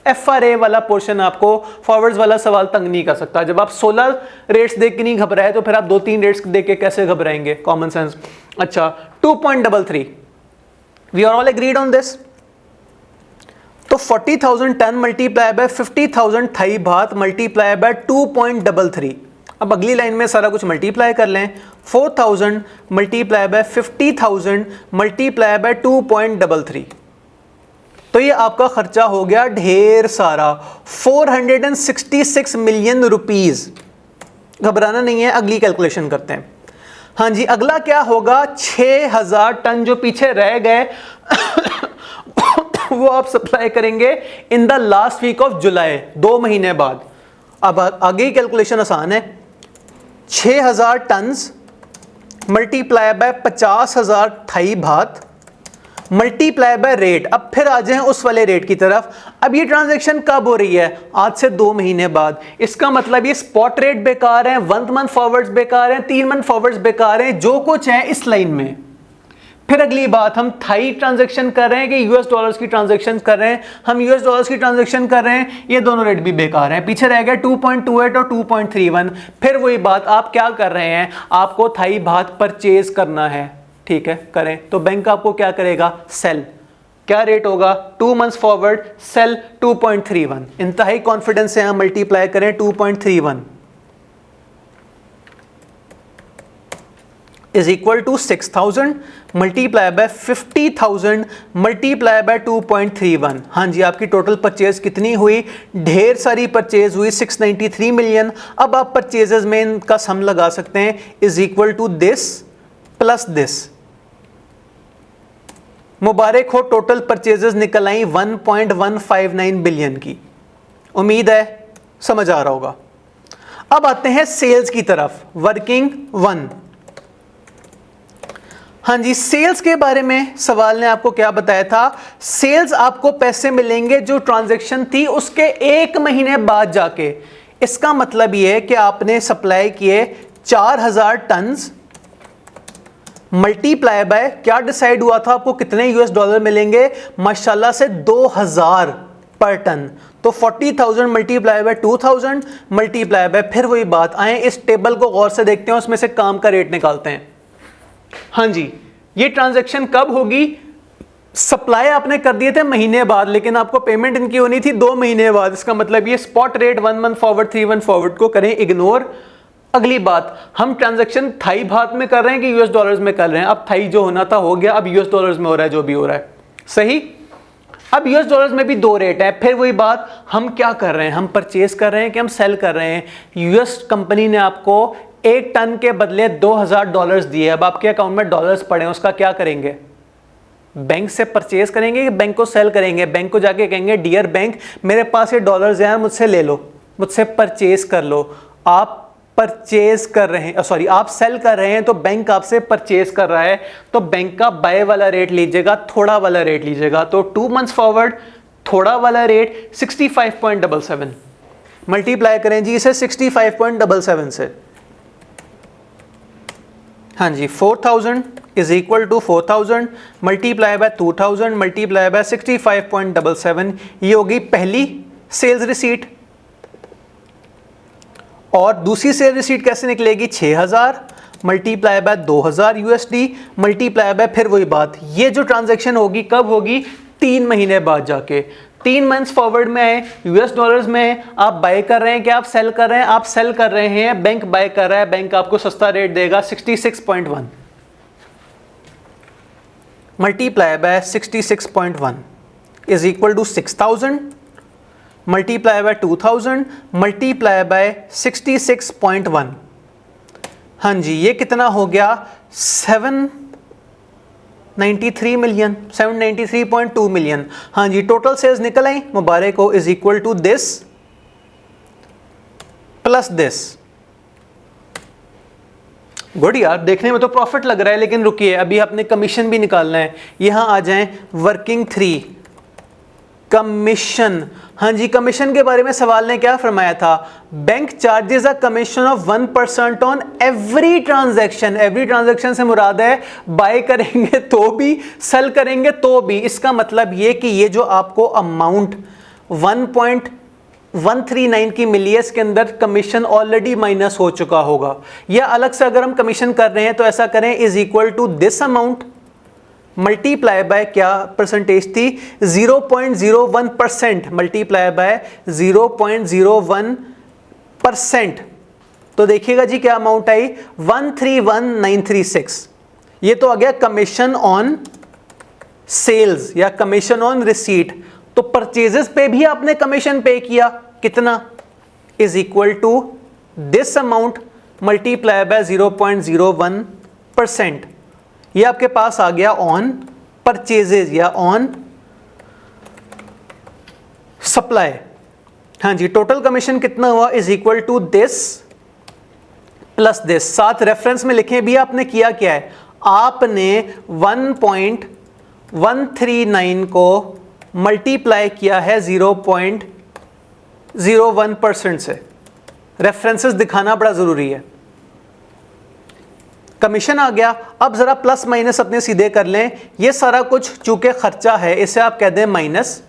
FRA वाला पोर्शन आपको फॉरवर्ड्स वाला सवाल तंग नहीं कर सकता। जब आप 16 रेट्स देख के नहीं घबराए तो फिर आप 2-3 रेट्स देख के कैसे घबराएंगे? Common sense. अच्छा, 2.33, we are all agreed on this. तो 40,000 ton multiply by 50,000 Thai baht multiply by 2.33। अब अगली लाइन में सारा कुछ मल्टीप्लाई कर लें। 4,000 मल्टीप्लाई बाय 50,000 मल्टीप्लाई बाय 2.33। तो ये आपका खर्चा हो गया ढेर सारा, 466 मिलियन रुपीज। घबराना नहीं है, अगली कैलकुलेशन करते हैं। हाँ जी, अगला क्या होगा? 6,000 टन जो पीछे रह गए वो आप सप्लाई करेंगे in the last week of July, 2 महीने बाद। अब आगे कैलकुलेशन आसान है। 6,000 tons multiply by 50,000 Thai baht multiply by rate. अब फिर आ जाएं उस वाले रेट की तरफ। अब ये ट्रांजैक्शन कब हो रही है? आज से 2 महीने बाद। इसका मतलब ये स्पॉट रेट बेकार है, 1 मंथ फॉरवर्ड्स बेकार हैं, 3 मंथ फॉरवर्ड्स बेकार हैं, जो कुछ है इस लाइन में। फिर अगली बात, हम थाई ट्रांजैक्शन कर रहे हैं कि यूएस डॉलर्स की ट्रांजैक्शन कर रहे हैं? हम यूएस डॉलर्स की ट्रांजैक्शन कर रहे हैं, ये दोनों रेट भी बेकार हैं। पीछे रह गया 2.28 और 2.31। फिर वही बात, आप क्या कर रहे हैं? आपको थाई बात परचेज करना है, ठीक है, करें तो बैंक आपको क्या करेगा? सेल। क्या रेट होगा? 2 मंथ्स फॉरवर्ड सेल 2.31। इंतहाई कॉन्फिडेंस से हम मल्टीप्लाई करें 2.31 is equal to 6,000 multiply by 50,000 multiply by 2.31। हाँ जी, आपकी टोटल परचेज कितनी हुई? ढेर सारी परचेज हुई, 693 मिलियन। अब आप परचेजेस में इनका सम लगा सकते हैं, is equal to this plus this. मुबारक हो, टोटल परचेजेस निकल आई 1.159 बिलियन की। उम्मीद है समझ आ रहा होगा। अब आते हैं सेल्स की तरफ, वर्किंग 1। हाँ जी, सेल्स के बारे में सवाल ने आपको क्या बताया था? सेल्स आपको पैसे मिलेंगे जो ट्रांजैक्शन थी उसके 1 महीने बाद जाके। इसका मतलब यह है कि आपने सप्लाई किए 4,000 टन्स, मल्टीप्लाई बाय क्या डिसाइड हुआ था आपको कितने यूएस डॉलर मिलेंगे? माशाल्लाह से 2,000 पर टन। तो 40,000 मल्टीप्लाई बाय 2,000 मल्टीप्लाई बाय, फिर वही बात, आए इस टेबल को गौर से देखते हैं, उसमें से काम का रेट निकालते हैं। हाँ जी, ये ट्रांजैक्शन कब होगी? सप्लाई आपने कर दिए थे महीने बाद, लेकिन आपको पेमेंट इनकी होनी थी 2 महीने बाद। इसका मतलब ये spot rate 1 month forward 3 month forward को करें इग्नोर। अगली बात, हम ट्रांजैक्शन थाई बात में कर रहे हैं कि यूएस डॉलर्स में कर रहे हैं? अब थाई जो होना था हो गया, अब यूएस डॉलर्स में हो रहा है जो भी हो रहा है, सही। अब यूएस डॉलर्स में भी 2 रेट है। फिर वही बात, हम क्या कर रहे हैं? हम परचेज कर रहे हैं कि हम सेल कर रहे हैं? यूएस कंपनी ने आपको 1 टन के बदले $2,000 दिए। अब आपके अकाउंट में डॉलर्स पड़े हैं, उसका क्या करेंगे? बैंक से परचेज करेंगे कि बैंक को सेल करेंगे? बैंक को जाके कहेंगे डियर बैंक, मेरे पास ये डॉलर्स हैं, मुझसे ले लो, मुझसे परचेज कर लो। आप परचेज कर रहे हैं, सॉरी आप सेल कर रहे हैं, तो बैंक आपसे परचेज कर रहा है, तो बैंक का बाय वाला रेट लीजिएगा, थोड़ा वाला रेट लीजिएगा। तो 2 मंथ्स फॉरवर्ड थोड़ा वाला रेट 65.77 मल्टीप्लाई करें जी इसे 65.77 से। हाँ जी, 4,000 is equal to 4,000 multiply by 2,000 multiply by 65.77। ये होगी पहली सेल्स रिसीट। और दूसरी सेल रिसीट कैसे निकलेगी? 6,000 multiply by 2,000 USD multiply by, फिर वही बात, ये जो ट्रांजैक्शन होगी कब होगी? 3 महीने बाद जाके। 3 मंथ्स फॉरवर्ड में आए, यूएस डॉलर्स में आप बाय कर रहे हैं कि आप सेल कर रहे हैं? आप सेल कर रहे हैं, बैंक बाय कर रहा है, बैंक आपको सस्ता रेट देगा 66.1 multiply by 66.1 is equal to 6,000 multiply by 2,000 multiply by 66.1। हाँ जी, ये कितना हो गया? 793 मिलियन, 793.2 मिलियन। हाँ जी, टोटल सेल्स निकल आई, मुबारक हो, is equal to this plus this. Good यार, देखने में तो प्रॉफिट लग रहा है, लेकिन रुकिए, अभी आपने कमीशन भी निकालना है। यहां आ जाएं, वर्किंग 3 कमीशन। हाँ जी, कमीशन के बारे में सवाल ने क्या फरमाया था? Bank charges a commission of 1% on every transaction. Every transaction से मुराद है बाय करेंगे तो भी, सेल करेंगे तो भी। इसका मतलब ये कि ये जो आपको अमाउंट 1.139 की मिली है, इसके अंदर कमीशन ऑलरेडी माइनस हो चुका होगा। या अलग से अगर हम कमीशन कर रहे हैं तो ऐसा करें, is equal to this amount multiply by क्या परसेंटेज थी? 0.01% मल्टीप्लाई बाय 0.01%। तो देखिएगा जी क्या अमाउंट आई? 131,936। ये तो आ गया कमीशन ऑन सेल्स या कमीशन ऑन रिसीट। तो परचेजेस पे भी आपने कमीशन पे किया, कितना? Is equal to this amount multiply by 0.01%। ये आपके पास आ गया ऑन परचेजेज या ऑन सप्लाई। हाँ जी, टोटल कमीशन कितना हुआ? Is equal to this plus this. साथ रेफरेंस में लिखें भी आपने किया क्या है, आपने 1.139 को मल्टीप्लाई किया है 0.01% से। रेफरेंसेस दिखाना बड़ा जरूरी है। कमीशन आ गया, अब जरा प्लस माइनस अपने सीधे कर लें। ये सारा कुछ चूंकि खर्चा है, इसे आप कह दें माइनस,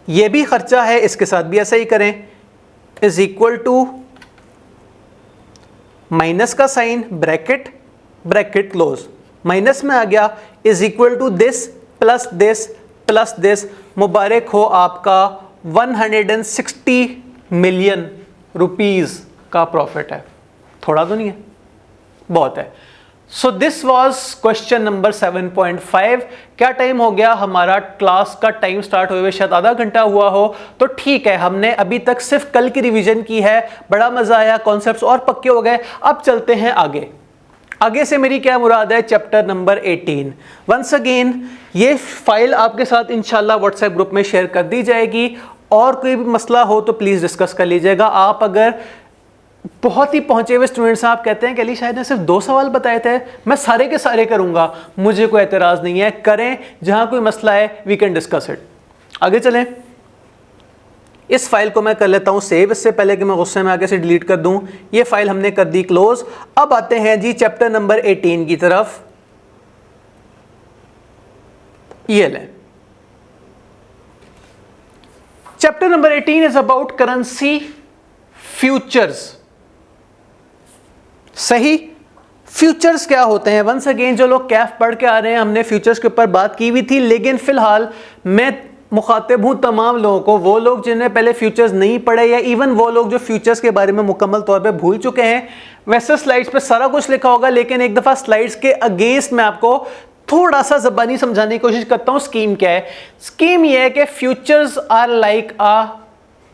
ये भी खर्चा है, इसके साथ भी ऐसा ही करें, इज इक्वल टू माइनस का sign, bracket, bracket close, minus में आ गया, is equal to this plus this plus this. मुबारक हो आपका 160 मिलियन रुपीस का प्रॉफिट है। थोड़ा तो नहीं है, बहुत है। So this was question number 7.5। क्या टाइम हो गया हमारा, क्लास का टाइम स्टार्ट हुए शायद आधा घंटा हुआ हो, तो ठीक है, हमने अभी तक सिर्फ कल की रिवीजन की है, बड़ा मजा आया, कॉन्सेप्ट्स और पक्के हो गए। अब चलते हैं आगे। आगे से मेरी क्या मुराद है, चैप्टर नंबर 18। वंस अगेन ये फाइल आपके साथ इंशाल्लाह व्हाट्सएप ग्रुप में शेयर कर दी जाएगी, और कोई भी मसला हो तो प्लीज़ डिस्कस कर लीजिएगा। आप अगर बहुत ही पहुंचे हुए स्टूडेंट्स आप कहते हैं कि अली शायद ने सिर्फ 2 सवाल बताए थे, मैं सारे के सारे करूंगा, मुझे कोई एतराज़ नहीं है, करें, जहां कोई मसला है वी कैन डिस्कस इट। आगे चलें, इस फाइल को मैं कर लेता हूं सेव, इससे पहले कि मैं गुस्से में आगे से डिलीट कर दूं। ये फाइल हमने कर दी क्लोज। अब आते हैं जी चैप्टर नंबर 18 की तरफ। ये लें, chapter number 18 is about currency futures. सही, फ्यूचर्स क्या होते हैं? वंस अगेन जो लोग कैफ पढ़ के आ रहे हैं, हमने फ्यूचर्स के ऊपर बात की हुई थी, लेकिन फिलहाल मैं मुखातिब हूं तमाम लोगों को, वो लोग जिन्हें पहले फ्यूचर्स नहीं पढ़े, या इवन वो लोग जो फ्यूचर्स के बारे में मुकम्मल तौर पे भूल चुके हैं। वैसे स्लाइड्स पे सारा कुछ लिखा होगा, लेकिन एक दफ़ा स्लाइड्स के अगेंस्ट मैं आपको थोड़ा सा ज़बानी समझाने की कोशिश करता हूँ। स्कीम क्या है? स्कीम यह है कि फ्यूचर्स आर लाइक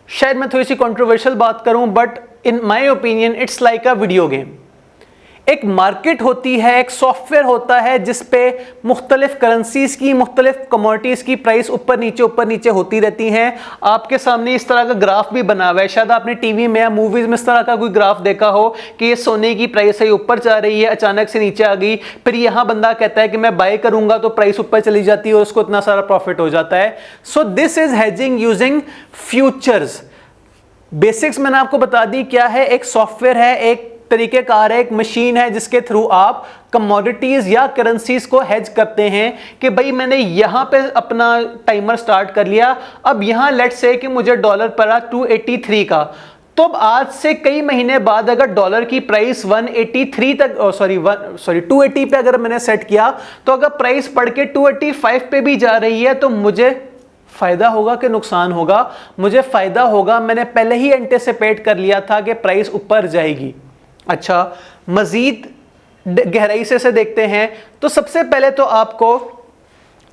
शायद मैं थोड़ी सी कंट्रोवर्शियल बात करूं, but in my opinion it's like a video game. एक मार्केट होती है, एक सॉफ्टवेयर होता है जिस पे मुख्तलिफ करेंसीज की, मुख्तलिफ कमोडिटीज़ की प्राइस ऊपर नीचे होती रहती हैं। आपके सामने इस तरह का ग्राफ भी बना हुआ है, शायद आपने टीवी में या मूवीज़ में इस तरह का कोई ग्राफ देखा हो कि ये सोने की प्राइस है, ऊपर जा रही है, अचानक से नीचे आ गई, फिर यहाँ बंदा कहता है कि मैं बाय करूंगा तो प्राइस ऊपर चली जाती है और उसको इतना सारा प्रॉफिट हो जाता है। So this is hedging using futures. Basics मैंने आपको बता दी क्या है। एक सॉफ्टवेयर है, एक तरीकेकार है, एक मशीन है जिसके थ्रू आप कमोडिटीज या करेंसीज को हेज करते हैं कि भाई मैंने यहां पे अपना टाइमर स्टार्ट कर लिया, अब यहां लेट्स से कि मुझे डॉलर पड़ा 283 का, तो अब आज से कई महीने बाद अगर डॉलर की प्राइस 183 तक 280 पे अगर मैंने सेट किया, तो अगर प्राइस पढ़ के 285 पे भी जा रही है तो मुझे फायदा होगा कि नुकसान होगा? मुझे फायदा होगा, मैंने पहले ही एंटिसिपेट कर लिया था कि प्राइस ऊपर जाएगी। अच्छा, मजीद गहराई से देखते हैं तो सबसे पहले तो आपको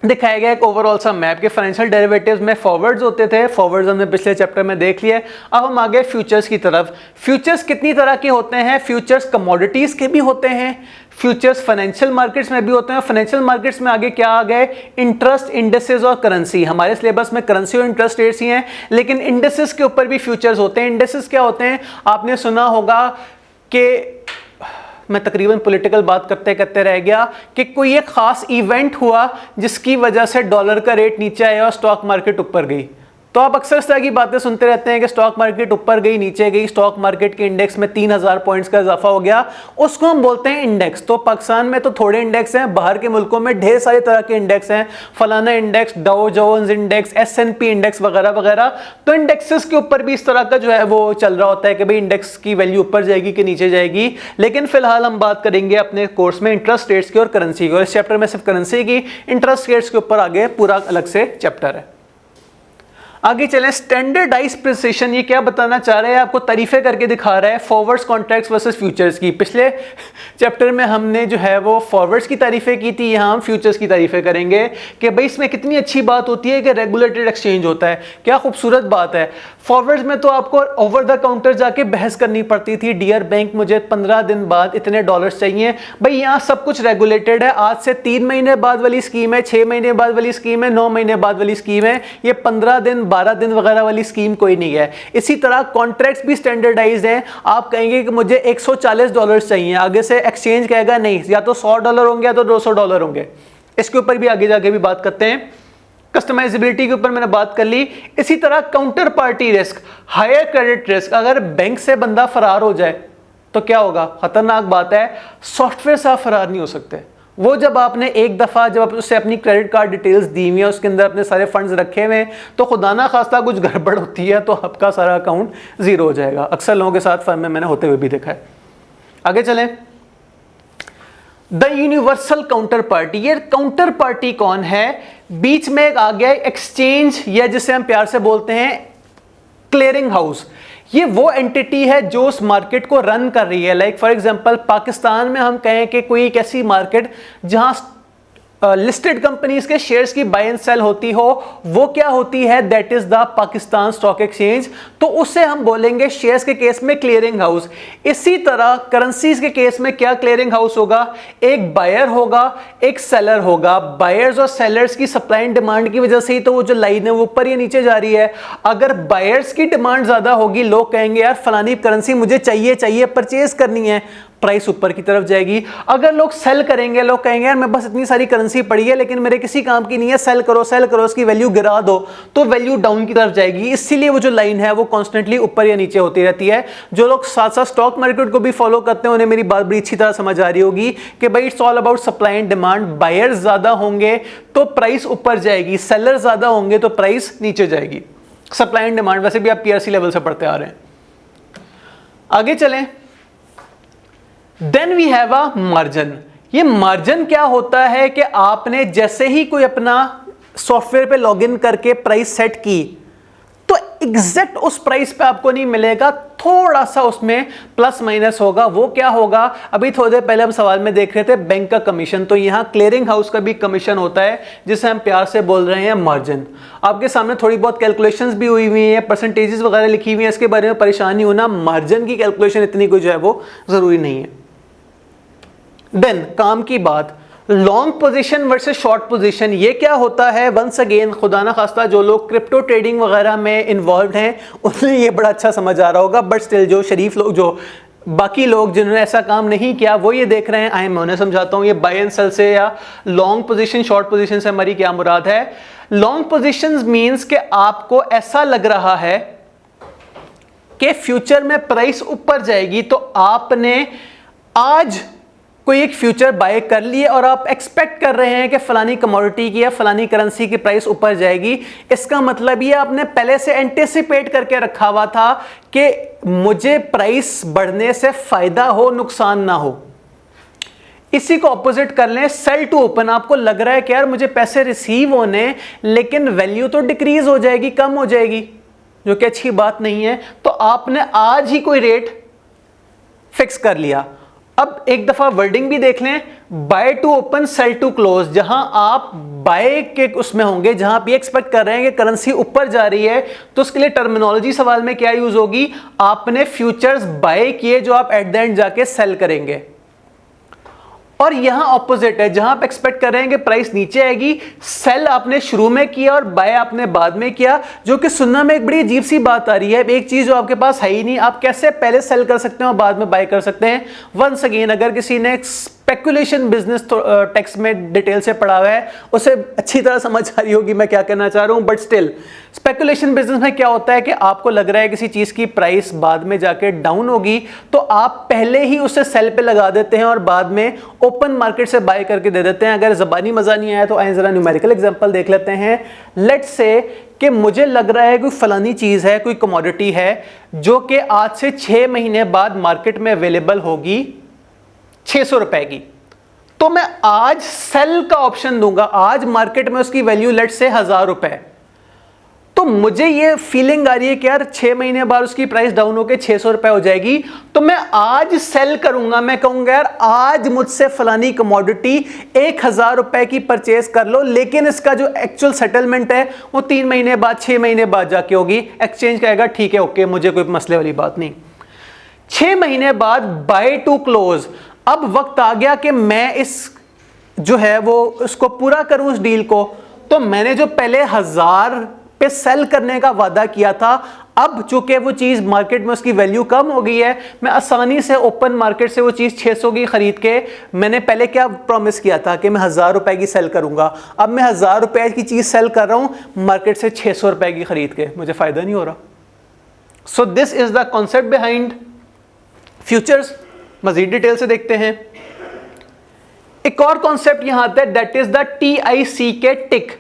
दिखाया गया एक ओवरऑल सा मैप के फाइनेंशियल डेरिवेटिव्स में फॉरवर्ड्स होते थे। फॉरवर्ड्स हमने पिछले चैप्टर में देख लिए। अब हम आ गए फ्यूचर्स की तरफ। फ्यूचर्स कितनी तरह के होते हैं? फ्यूचर्स कमोडिटीज के भी होते हैं, फ्यूचर्स फाइनेंशियल मार्केट्स में भी होते हैं। फाइनेंशियल मार्केट्स में आगे क्या आ गए? इंटरेस्ट, इंडेसेस और करेंसी। हमारे सिलेबस में करेंसी और इंटरेस्ट रेट्स ही हैं, लेकिन इंडेसेस के ऊपर भी फ्यूचर्स होते हैं। इंडेसेस क्या होते हैं? आपने सुना होगा कि मैं तकरीबन पॉलिटिकल बात करते करते रह गया कि कोई एक खास इवेंट हुआ जिसकी वजह से डॉलर का रेट नीचे आया और स्टॉक मार्केट ऊपर गई। तो आप अक्सर इस तरह की बातें सुनते रहते हैं कि स्टॉक मार्केट ऊपर गई, नीचे गई, स्टॉक मार्केट के इंडेक्स में 3000 पॉइंट्स का इजाफा हो गया, उसको हम बोलते हैं इंडेक्स। तो पाकिस्तान में तो थोड़े इंडेक्स हैं, बाहर के मुल्कों में ढेर सारे तरह के इंडेक्स हैं, फलाना index, Dow Jones index, S&P index वगैरह वगैरह। तो इंडेक्सेस के ऊपर भी इस तरह का जो है वो चल रहा होता है कि भाई इंडेक्स की वैल्यू ऊपर जाएगी कि नीचे जाएगी। लेकिन फिलहाल हम बात करेंगे अपने कोर्स में इंटरेस्ट रेट्स की और करेंसी की, और इस चैप्टर में सिर्फ करेंसी की, इंटरेस्ट रेट्स के ऊपर आगे पूरा अलग से चैप्टर है। आगे चलें, स्टैंडर्डाइज प्रिसिशन ये क्या बताना चाह रहे हैं? आपको तारीफें करके दिखा रहा है फॉरवर्ड्स कॉन्ट्रैक्ट्स वर्सेस फ्यूचर्स की। पिछले चैप्टर में हमने जो है वो फॉरवर्ड्स की तारीफें की थी, यहाँ हम फ्यूचर्स की तारीफें करेंगे कि भाई इसमें कितनी अच्छी बात होती है कि रेगुलेटेड एक्सचेंज होता है, क्या खूबसूरत बात है। फॉरवर्ड्स में तो आपको ओवर द काउंटर जाके बहस करनी पड़ती थी, डियर बैंक मुझे 15 दिन बाद इतने डॉलर्स चाहिए। भाई यहाँ सब कुछ रेगुलेटेड है, आज से 3 महीने बाद वाली स्कीम है, 6 महीने बाद वाली स्कीम है, 9 महीने बाद वाली स्कीम है, ये 15 दिन 12 दिन वगैरह वाली स्कीम कोई नहीं है। इसी तरह कॉन्ट्रैक्ट्स भी स्टैंडर्डाइज्ड हैं। आप कहेंगे कि मुझे $140 चाहिए, आगे से एक्सचेंज कहेगा नहीं, या तो $100 होंगे या तो $200 होंगे। इसके ऊपर भी आगे जाके भी बात करते हैं। कस्टमाइजेबिलिटी के ऊपर मैंने बात कर ली। इसी तरह counter party risk, higher credit risk, अगर बैंक से बंदा फरार हो जाए तो क्या होगा, खतरनाक बात है। सॉफ्टवेयर से आप फरार नहीं हो सकते। वो जब आपने एक दफा जब आप उससे अपनी क्रेडिट कार्ड डिटेल्स दी हुई है, उसके अंदर अपने सारे फंड्स रखे हुए हैं, तो खुदा ना खास्ता कुछ गड़बड़ होती है तो आपका सारा अकाउंट जीरो हो जाएगा। अक्सर लोगों के साथ फर्म में मैंने होते हुए भी देखा है। आगे चलें। द यूनिवर्सल काउंटर पार्टी, ये काउंटर पार्टी कौन है? बीच में एक आ गया एक्सचेंज, या जिसे हम प्यार से बोलते हैं क्लियरिंग हाउस। ये वो एंटिटी है जो उस मार्केट को रन कर रही है। लाइक फॉर एग्जांपल पाकिस्तान में हम कहें कि कोई एक ऐसी मार्केट जहां लिस्टेड कंपनीज के शेयर्स की बाय एंड सेल होती हो, वो क्या होती है? That is the Pakistan stock exchange. तो उसे हम बोलेंगे शेयर्स के केस में क्लियरिंग हाउस। इसी तरह करेंसीज के केस में क्या क्लियरिंग हाउस होगा? एक बायर होगा, एक सेलर होगा। बायर्स और सेलर्स की सप्लाई एंड डिमांड की वजह से ही तो वो जो लाइन है वो ऊपर या नीचे जा रही है। अगर बायर्स की डिमांड ज्यादा होगी, लोग कहेंगे यार फलानी करेंसी मुझे चाहिए, परचेज करनी है, प्राइस ऊपर की तरफ जाएगी। अगर लोग सेल करेंगे, लोग कहेंगे यार मैं बस इतनी सारी करेंसी पड़ी है लेकिन मेरे किसी काम की नहीं है, सेल करो, उसकी वैल्यू गिरा दो, तो वैल्यू डाउन की तरफ जाएगी। इसीलिए वो जो लाइन है वो कॉन्स्टेंटली ऊपर या नीचे होती रहती है। जो लोग साथ साथ स्टॉक मार्केट को भी फॉलो करते हैं उन्हें मेरी बात बड़ी अच्छी तरह समझ आ रही होगी कि भाई it's all about supply and demand. Buyers ज्यादा होंगे तो प्राइस ऊपर जाएगी, सेलर ज्यादा होंगे तो प्राइस नीचे जाएगी। सप्लाई एंड डिमांड वैसे भी आप पीआरसी लेवल से पढ़ते आ रहे हैं। आगे चलें। Then we have a margin. ये मार्जिन क्या होता है कि आपने जैसे ही कोई अपना सॉफ्टवेयर पे लॉगिन करके प्राइस सेट की तो एग्जैक्ट उस प्राइस पे आपको नहीं मिलेगा, थोड़ा सा उसमें प्लस माइनस होगा। वो क्या होगा? अभी थोड़ी देर पहले हम सवाल में देख रहे थे बैंक का कमीशन, तो यहां क्लियरिंग हाउस का भी कमीशन होता है जिसे हम प्यार से बोल रहे हैं मार्जिन। आपके सामने थोड़ी बहुत कैलकुलेशंस भी हुई हुई है, परसेंटेजेस वगैरह लिखी हुई है, इसके बारे में परेशान नहीं होना। मार्जिन की कैलकुलेशन इतनी कोई जो है वो जरूरी नहीं है। देन काम की बात, long position versus short position, ये क्या होता है? वंस अगेन खुदा ना खास्ता जो लोग क्रिप्टो ट्रेडिंग वगैरह में इन्वॉल्व हैं उन्हें ये बड़ा अच्छा समझ आ रहा होगा, बट स्टिल जो शरीफ लोग, जो बाकी लोग जिन्होंने ऐसा काम नहीं किया वो ये देख रहे हैं। मैं उन्हें समझाता हूं ये बाय एंड सेल से या लॉन्ग पोजीशन शॉर्ट पोजीशन से हमारी क्या मुराद है। लॉन्ग पोजीशंस मींस कि आपको ऐसा लग रहा है कि फ्यूचर में प्राइस ऊपर जाएगी, तो आपने आज कोई एक फ्यूचर बाय कर लिए और आप एक्सपेक्ट कर रहे हैं कि फलानी कमोडिटी की या फलानी करेंसी की प्राइस ऊपर जाएगी। इसका मतलब ये आपने पहले से एंटिसिपेट करके रखा हुआ था कि मुझे प्राइस बढ़ने से फायदा हो, नुकसान ना हो। इसी को ऑपोजिट कर लें, सेल टू ओपन। आपको लग रहा है कि यार मुझे पैसे रिसीव होने लेकिन वैल्यू तो डिक्रीज हो जाएगी, कम हो जाएगी, जो कि अच्छी बात नहीं है, तो आपने आज ही कोई रेट फिक्स कर लिया। अब एक दफा वर्डिंग भी देख लें, buy to open sell to close. जहां आप बाय के उसमें होंगे, जहां आप ये एक्सपेक्ट कर रहे हैं कि करेंसी ऊपर जा रही है, तो उसके लिए टर्मिनोलॉजी सवाल में क्या यूज होगी? आपने फ्यूचर्स बाय किए जो आप एट द एंड जाके सेल करेंगे। और यहां ऑपोजिट है, जहां आप एक्सपेक्ट कर रहे हैं कि प्राइस नीचे आएगी, सेल आपने शुरू में किया और बाय आपने बाद में किया, जो कि सुनने में एक बड़ी अजीब सी बात आ रही है। एक चीज जो आपके पास है ही नहीं, आप कैसे पहले सेल कर सकते हैं और बाद में बाय कर सकते हैं? वंस अगेन अगर किसी ने स्पेकुलेशन बिजनेस टेक्स्ट में डिटेल से पढ़ा हुआ है उसे अच्छी तरह समझ आ रही होगी मैं क्या कहना चाह रहा हूं, बट स्टिल स्पेकुलेशन बिजनेस में क्या होता है कि आपको लग रहा है किसी चीज की प्राइस बाद में जाके डाउन होगी, तो आप पहले ही उसे सेल पे लगा देते हैं और बाद में ओपन मार्केट से बाय करके दे देते हैं। अगर जबानी मजा नहीं आया तो आइए जरा न्यूमेरिकल एग्जांपल देख लेते हैं। लेट्स से कि मुझे लग रहा है कोई फलानी चीज है, कोई कमोडिटी है जो कि आज से 6 महीने बाद मार्केट में अवेलेबल होगी 600 रुपए की, तो मैं आज सेल का ऑप्शन दूंगा। आज मार्केट में उसकी वैल्यू लेट से 1000 रुपए, तो मुझे ये फीलिंग आ रही है कि यार 6 महीने बाद उसकी प्राइस डाउन होकर 600 रुपए हो जाएगी, तो मैं आज सेल करूंगा। मैं कहूंगा यार आज मुझसे फलानी कमोडिटी 1000 रुपए की परचेज कर लो, लेकिन इसका जो एक्चुअल सेटलमेंट है वो 3 महीने बाद 6 महीने बाद जाके होगी। एक्सचेंज कहेगा ठीक है ओके, मुझे कोई मसले वाली बात नहीं। 6 महीने बाद बाय टू क्लोज। अब वक्त आ गया कि मैं इस जो है वो उसको पूरा करूं, उस डील को। तो मैंने जो पहले 1000 पे सेल करने का वादा किया था, अब चूंकि वो चीज़ मार्केट में उसकी वैल्यू कम हो गई है, मैं आसानी से ओपन मार्केट से वो चीज़ 600 की खरीद के, मैंने पहले क्या प्रॉमिस किया था कि मैं 1000 रुपए की सेल करूंगा, अब मैं 1000 रुपए की चीज़ सेल कर रहा हूं मार्केट से 600 रुपए की खरीद के, मुझे फ़ायदा नहीं हो रहा। So this is the concept behind futures. मज़ीद डिटेल से देखते हैं। एक और कॉन्सेप्ट यहां आता है, दैट इज द TICK टिक।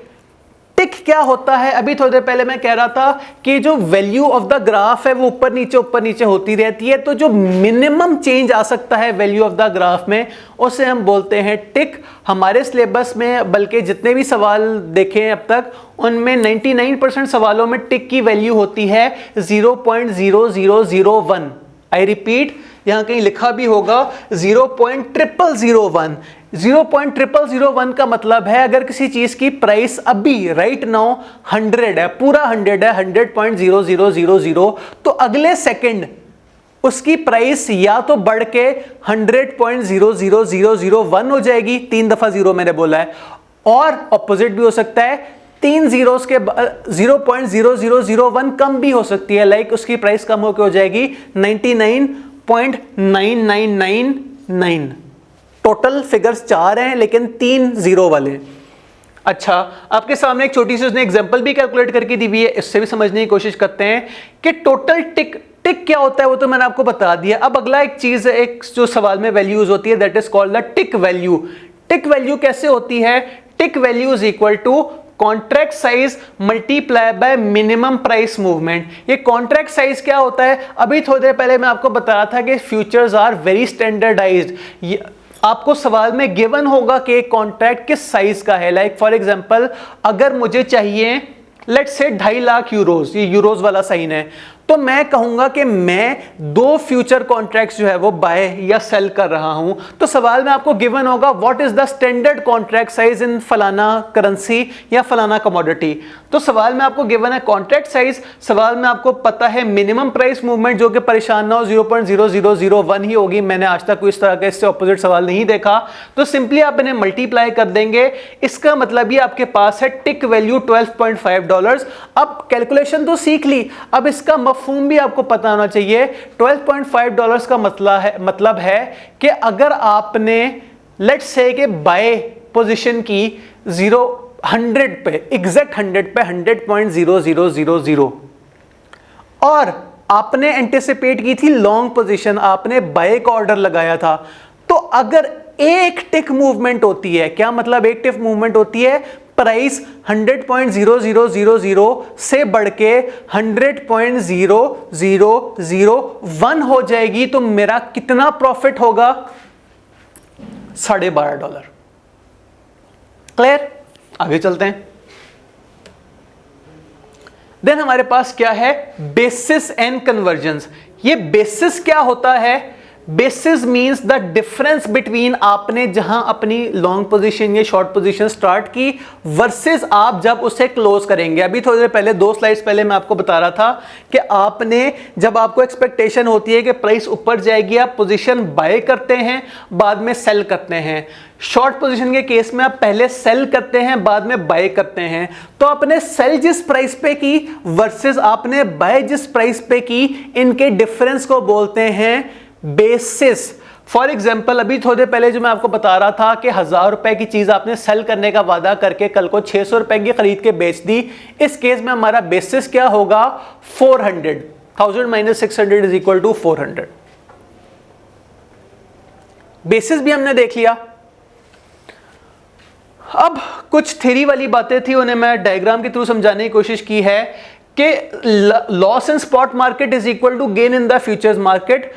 टिक क्या होता है? अभी थोड़ी देर पहले मैं कह रहा था कि जो वैल्यू ऑफ द ग्राफ है वो ऊपर नीचे होती रहती है, तो जो मिनिमम चेंज आ सकता है वैल्यू ऑफ द ग्राफ में उसे हम बोलते हैं टिक। हमारे सिलेबस में बल्कि जितने भी सवाल देखे हैं अब तक उनमें 99% सवालों में टिक की वैल्यू होती है 0.0001। आई रिपीट, यहां कहीं लिखा भी होगा 0.0001। 0.0001 का मतलब है अगर किसी चीज की प्राइस अभी राइट नाउ 100 है, पूरा 100 है, 100.0000, तो अगले सेकंड उसकी प्राइस या तो बढ़ के 100.00001 हो जाएगी, 3 दफा जीरो मैंने बोला है, और ऑपोजिट भी हो सकता है, 3 जीरोस के 0.0001 कम भी हो सकती है, लाइक उसकी प्राइस कम होकर हो जाएगी 99.9999। टोटल फिगर्स 4 हैं लेकिन 3 जीरो वाले। अच्छा, आपके सामने एक छोटी सी उसने एग्जांपल भी कैलकुलेट करके दी हुई है, इससे भी समझने की कोशिश करते हैं कि टोटल टिक क्या होता है, वो तो मैंने आपको बता दिया। अब अगला एक चीज, एक जो सवाल में वैल्यू यूज होती है, that is called the tick value. Tick value कैसे होती है? Tick value is equal to contract size multiply by minimum price movement. ये कॉन्ट्रैक्ट साइज क्या होता है? अभी थोड़ी देर पहले मैं आपको बता रहा था कि फ्यूचर्स आर वेरी स्टैंडर्डाइज्ड। आपको सवाल में गिवन होगा कि कॉन्ट्रैक्ट किस साइज का है। लाइक फॉर एग्जांपल, अगर मुझे चाहिए लेट्स से 2.5 लाख यूरोज, ये यूरोज वाला साइन है, तो मैं कहूंगा कि मैं 2 फ्यूचर कॉन्ट्रैक्ट्स जो है वो बाय या सेल कर रहा हूं, तो सवाल में आपको गिवन होगा what is the standard contract size in फलाना करेंसी या फलाना कमोडिटी। तो सवाल में आपको गिवन है कॉन्ट्रैक्ट साइज, सवाल में आपको पता है मिनिमम प्राइस मूवमेंट जो कि परेशान ना हो 0.0001 ही होगी। मैंने आज तक कोई इस तरह का इससे ऑपोजिट सवाल नहीं देखा, तो सिंपली आप इन्हें मल्टीप्लाई कर देंगे। इसका मतलब ये आपके पास है टिक वैल्यू $12.5। अब कैलकुलेशन तो सीख ली, अब इसका मफहूम भी आपको पता होना चाहिए। $12.5 का मतलब है कि अगर आपने लेट्स से कि बाय पोजीशन की 100 पे, एग्जैक्ट 100 पे 100.0000 और आपने एंटिसिपेट की थी लॉन्ग पोजीशन, आपने बाय का ऑर्डर लगाया था, तो अगर एक टिक मूवमेंट होती है, क्या मतलब एक टिक मूवमेंट होती है? प्राइस 100.0000 से बढ़ के 100.0001 हो जाएगी, तो मेरा कितना प्रॉफिट होगा? $12.5। क्लियर? आगे चलते हैं। देन हमारे पास क्या है? Basis and convergence. ये बेसिस क्या होता है? Basis means the difference between आपने जहां अपनी लॉन्ग पोजीशन या शॉर्ट पोजीशन स्टार्ट की वर्सेस आप जब उसे क्लोज करेंगे। अभी थोड़ी देर पहले, 2 स्लाइड्स पहले मैं आपको बता रहा था कि आपने, जब आपको एक्सपेक्टेशन होती है कि प्राइस ऊपर जाएगी, आप पोजीशन बाय करते हैं, बाद में सेल करते हैं। शॉर्ट पोजीशन के केस में आप पहले सेल करते हैं, बाद में बाय करते हैं। तो आपने सेल जिस प्राइस पे की वर्सेस आपने बाय जिस प्राइस पे की, इनके डिफरेंस को बोलते हैं बेसिस। फॉर एग्जाम्पल, अभी थोड़ी देर पहले जो मैं आपको बता रहा था कि 1000 रुपए की चीज आपने सेल करने का वादा करके कल को 600 रुपए की खरीद के बेच दी, इस केस में हमारा बेसिस क्या होगा? 400। 1000 - 600 इज इक्वल टू 400। बेसिस भी हमने देख लिया। अब कुछ थ्योरी वाली बातें थी, उन्हें मैं डायग्राम के थ्रू समझाने की कोशिश की है कि loss in spot market is equal to gain in the futures market.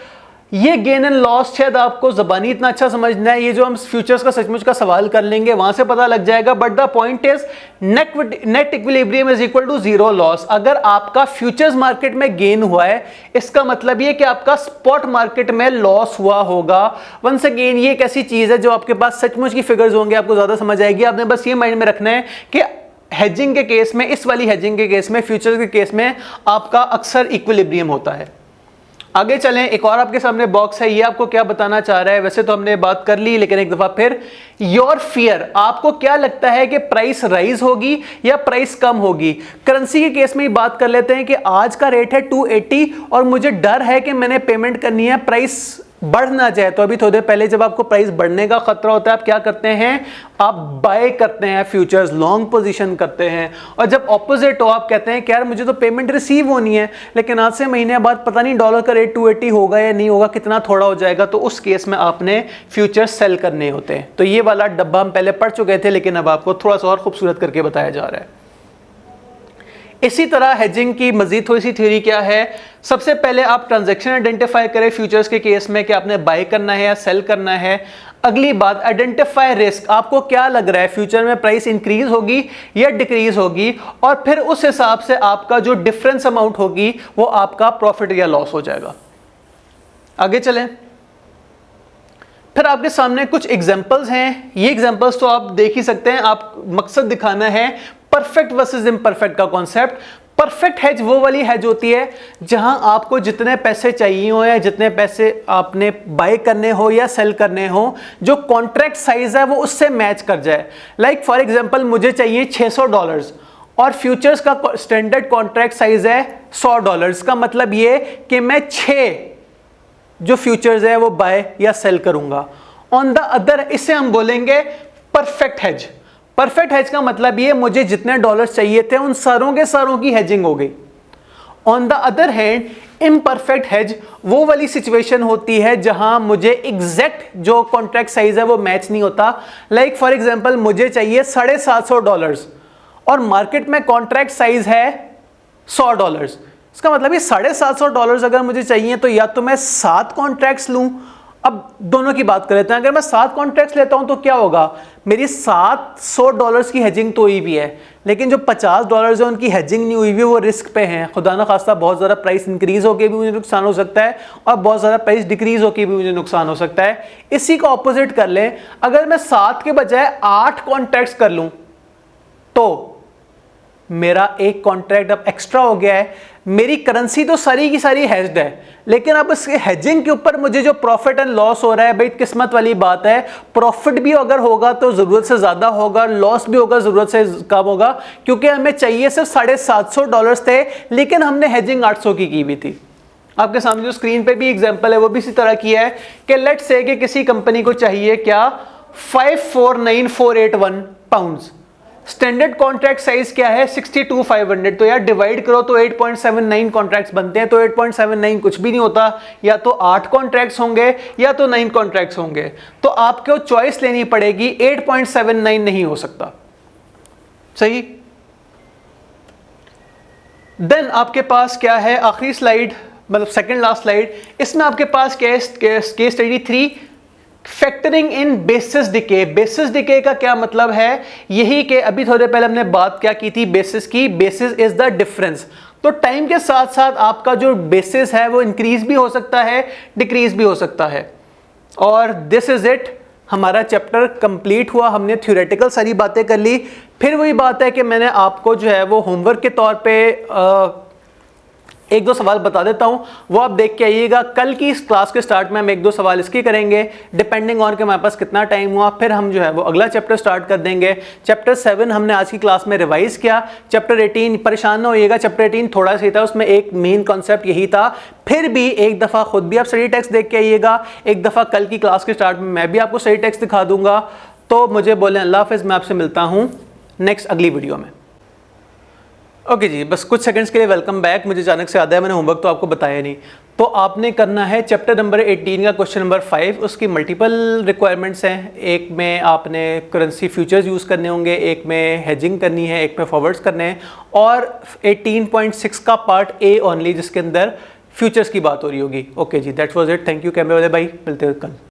ये गेन एंड लॉस शायद आपको ज़बानी इतना अच्छा समझना है, ये जो हम फ्यूचर्स का सचमुच का सवाल कर लेंगे वहां से पता लग जाएगा। But the point is net equilibrium is equal to 0 loss. अगर आपका फ्यूचर्स मार्केट में गेन हुआ है, इसका मतलब ये कि आपका स्पॉट मार्केट में लॉस हुआ होगा। वंस अगेन, ये एक ऐसी चीज है जो आपके पास सचमुच की फिगर्स होंगे, आपको ज्यादा समझ आएगी। आपने बस ये माइंड में रखना है कि हेजिंग के केस में, इस वाली हेजिंग के केस में, फ्यूचर्स के केस में आपका अक्सर इक्विलिब्रियम होता है। आगे चलें, एक और आपके सामने बॉक्स है, ये आपको क्या बताना चाह रहा है? वैसे तो हमने बात कर ली, लेकिन एक दफा फिर, योर फियर, आपको क्या लगता है कि प्राइस राइज होगी या प्राइस कम होगी? करेंसी के केस में ही बात कर लेते हैं कि आज का रेट है 280 और मुझे डर है कि मैंने पेमेंट करनी है, प्राइस बढ़ ना जाए। तो अभी थोड़ी देर पहले जब आपको प्राइस बढ़ने का खतरा होता है, आप क्या करते हैं? आप बाय करते हैं फ्यूचर्स, लॉन्ग पोजीशन करते हैं। और जब ऑपोजिट हो, आप कहते हैं कि यार मुझे तो पेमेंट रिसीव होनी है, लेकिन आज से महीने बाद पता नहीं डॉलर का रेट 280 होगा या नहीं होगा, कितना थोड़ा हो जाएगा, तो उस केस में आपने फ्यूचर्स सेल करने होते हैं। तो ये वाला डब्बा हम पहले पढ़ चुके थे, लेकिन अब आपको थोड़ा सा और खूबसूरत करके बताया जा रहा है। इसी तरह हेजिंग की मजीद थोड़ी सी थ्योरी क्या है? सबसे पहले आप ट्रांजैक्शन आइडेंटिफाई करें फ्यूचर्स के केस में कि आपने बाय करना है या सेल करना है। अगली बात, आइडेंटिफाई रिस्क, आपको क्या लग रहा है फ्यूचर में प्राइस इंक्रीज होगी या डिक्रीज होगी, और फिर उस हिसाब से आपका जो डिफरेंस अमाउंट होगी वो आपका प्रॉफिट या लॉस हो जाएगा। आगे चलें, फिर आपके सामने कुछ एग्जांपल्स हैं। ये एग्जांपल्स तो आप देख ही सकते हैं, आप मकसद दिखाना है परफेक्ट वर्सेस इम्परफेक्ट का कॉन्सेप्ट। परफेक्ट हेज वो वाली हेज होती है जहां आपको जितने पैसे चाहिए हो या जितने पैसे आपने बाय करने हो या सेल करने हो, जो कॉन्ट्रैक्ट साइज है वो उससे मैच कर जाए। लाइक फॉर एग्जांपल, मुझे चाहिए $600 और फ्यूचर्स का स्टैंडर्ड कॉन्ट्रैक्ट साइज है $100। का मतलब ये कि मैं 6 जो फ्यूचर्स है वो बाय या सेल करूंगा। ऑन द अदर, इसे हम बोलेंगे परफेक्ट हेज। परफेक्ट हेज का मतलब ये, मुझे जितने डॉलर्स चाहिए थे उन सारों के सारों की हेजिंग हो गई। On the other hand, imperfect hedge वो वाली सिचुएशन होती है जहां मुझे एग्जैक्ट जो कॉन्ट्रैक्ट साइज है वो मैच नहीं होता। लाइक फॉर एग्जांपल, मुझे चाहिए $750 और मार्केट में कॉन्ट्रैक्ट साइज है $100। इसका मतलब ये $750 अगर मुझे चाहिए तो या तो मैं 7 कॉन्ट्रैक्ट्स लूं। अब दोनों की बात कर लेते हैं। अगर मैं 7 कॉन्ट्रैक्ट्स लेता हूं तो क्या होगा? मेरी $700 की हेजिंग तो हुई भी है, लेकिन जो $50 है उनकी हेजिंग नहीं हुई भी, वो रिस्क पे हैं। खुदा ना खास्ता बहुत ज़्यादा प्राइस इंक्रीज होकर भी मुझे नुकसान हो सकता है और बहुत ज़्यादा प्राइस डिक्रीज होकर भी मुझे नुकसान हो सकता है। इसी का ऑपोजिट कर लें, अगर मैं 7 के बजाय 8 कॉन्ट्रैक्ट्स कर लूं तो मेरा एक कॉन्ट्रैक्ट अब एक्स्ट्रा हो गया है। मेरी करेंसी तो सारी की सारी हेज्ड है, लेकिन अब इसके हेजिंग के ऊपर मुझे जो प्रॉफिट एंड लॉस हो रहा है, भाई किस्मत वाली बात है। प्रॉफिट भी अगर होगा तो जरूरत से ज्यादा होगा, लॉस भी होगा जरूरत से कम होगा, क्योंकि हमें चाहिए सिर्फ $750 थे, लेकिन हमने हेजिंग 800 की हुई थी। आपके सामने जो स्क्रीन पे भी एग्जांपल है वो भी इसी तरह की है कि लेट्स से कि किसी कंपनी को चाहिए क्या 549,481 पाउंड्स। स्टैंडर्ड कॉन्ट्रैक्ट साइज क्या है? 62,500। तो यार डिवाइड करो तो 8.79 कॉन्ट्रैक्ट्स बनते हैं। तो 8.79 कुछ भी नहीं होता, या तो 8 कॉन्ट्रैक्ट्स होंगे या तो 9 कॉन्ट्रैक्ट्स होंगे। तो आपको चॉइस लेनी पड़ेगी, 8.79 नहीं हो सकता। सही। देन आपके पास क्या है? आखिरी स्लाइड, मतलब सेकंड लास्ट स्लाइड, इसमें आपके पास केस स्टडी 3, फैक्टरिंग इन बेसिस डिके। बेसिस डिके का क्या मतलब है? यही कि अभी थोड़े पहले हमने बात क्या की थी बेसिस की। Basis is the difference. तो टाइम के साथ साथ आपका जो बेसिस है वो इंक्रीज भी हो सकता है, डिक्रीज भी हो सकता है। और दिस इज इट, हमारा चैप्टर कंप्लीट हुआ। हमने थ्योरेटिकल सारी बातें कर ली। फिर वही बात है कि मैंने आपको जो है वो होमवर्क के तौर पे एक दो सवाल बता देता हूं, वो आप देख के आइएगा। कल की इस क्लास के स्टार्ट में हम एक दो सवाल इसके करेंगे, डिपेंडिंग ऑन कि हमारे पास कितना टाइम हुआ। फिर हम जो है वो अगला चैप्टर स्टार्ट कर देंगे। चैप्टर 7 हमने आज की क्लास में रिवाइज किया। चैप्टर 18, परेशान ना होइएगा, चैप्टर 18 थोड़ा सा था, उसमें एक मेन कॉन्सेप्ट यही था। फिर भी एक दफ़ा खुद भी आप स्टडी टेक्स्ट देख के आइएगा, एक दफ़ा कल की क्लास के स्टार्ट में मैं भी आपको स्टडी टेक्स्ट दिखा दूंगा। तो मुझे बोलें अल्लाह हाफ़िज़, मैं आपसे मिलता हूँ नेक्स्ट अगली वीडियो में। ओके जी, बस कुछ सेकंड्स के लिए वेलकम बैक। मुझे अचानक से याद है मैंने होमवर्क तो आपको बताया नहीं। तो आपने करना है चैप्टर नंबर 18 का क्वेश्चन नंबर 5। उसकी मल्टीपल रिक्वायरमेंट्स हैं। एक में आपने करेंसी फ्यूचर्स यूज़ करने होंगे, एक में हेजिंग करनी है, एक में फॉरवर्ड्स करने हैं, और 18.6 का पार्ट ए ओनली जिसके अंदर फ्यूचर्स की बात हो रही होगी। ओके जी, that's was it. Thank you कैमरे वाले भाई, मिलते हैं कल।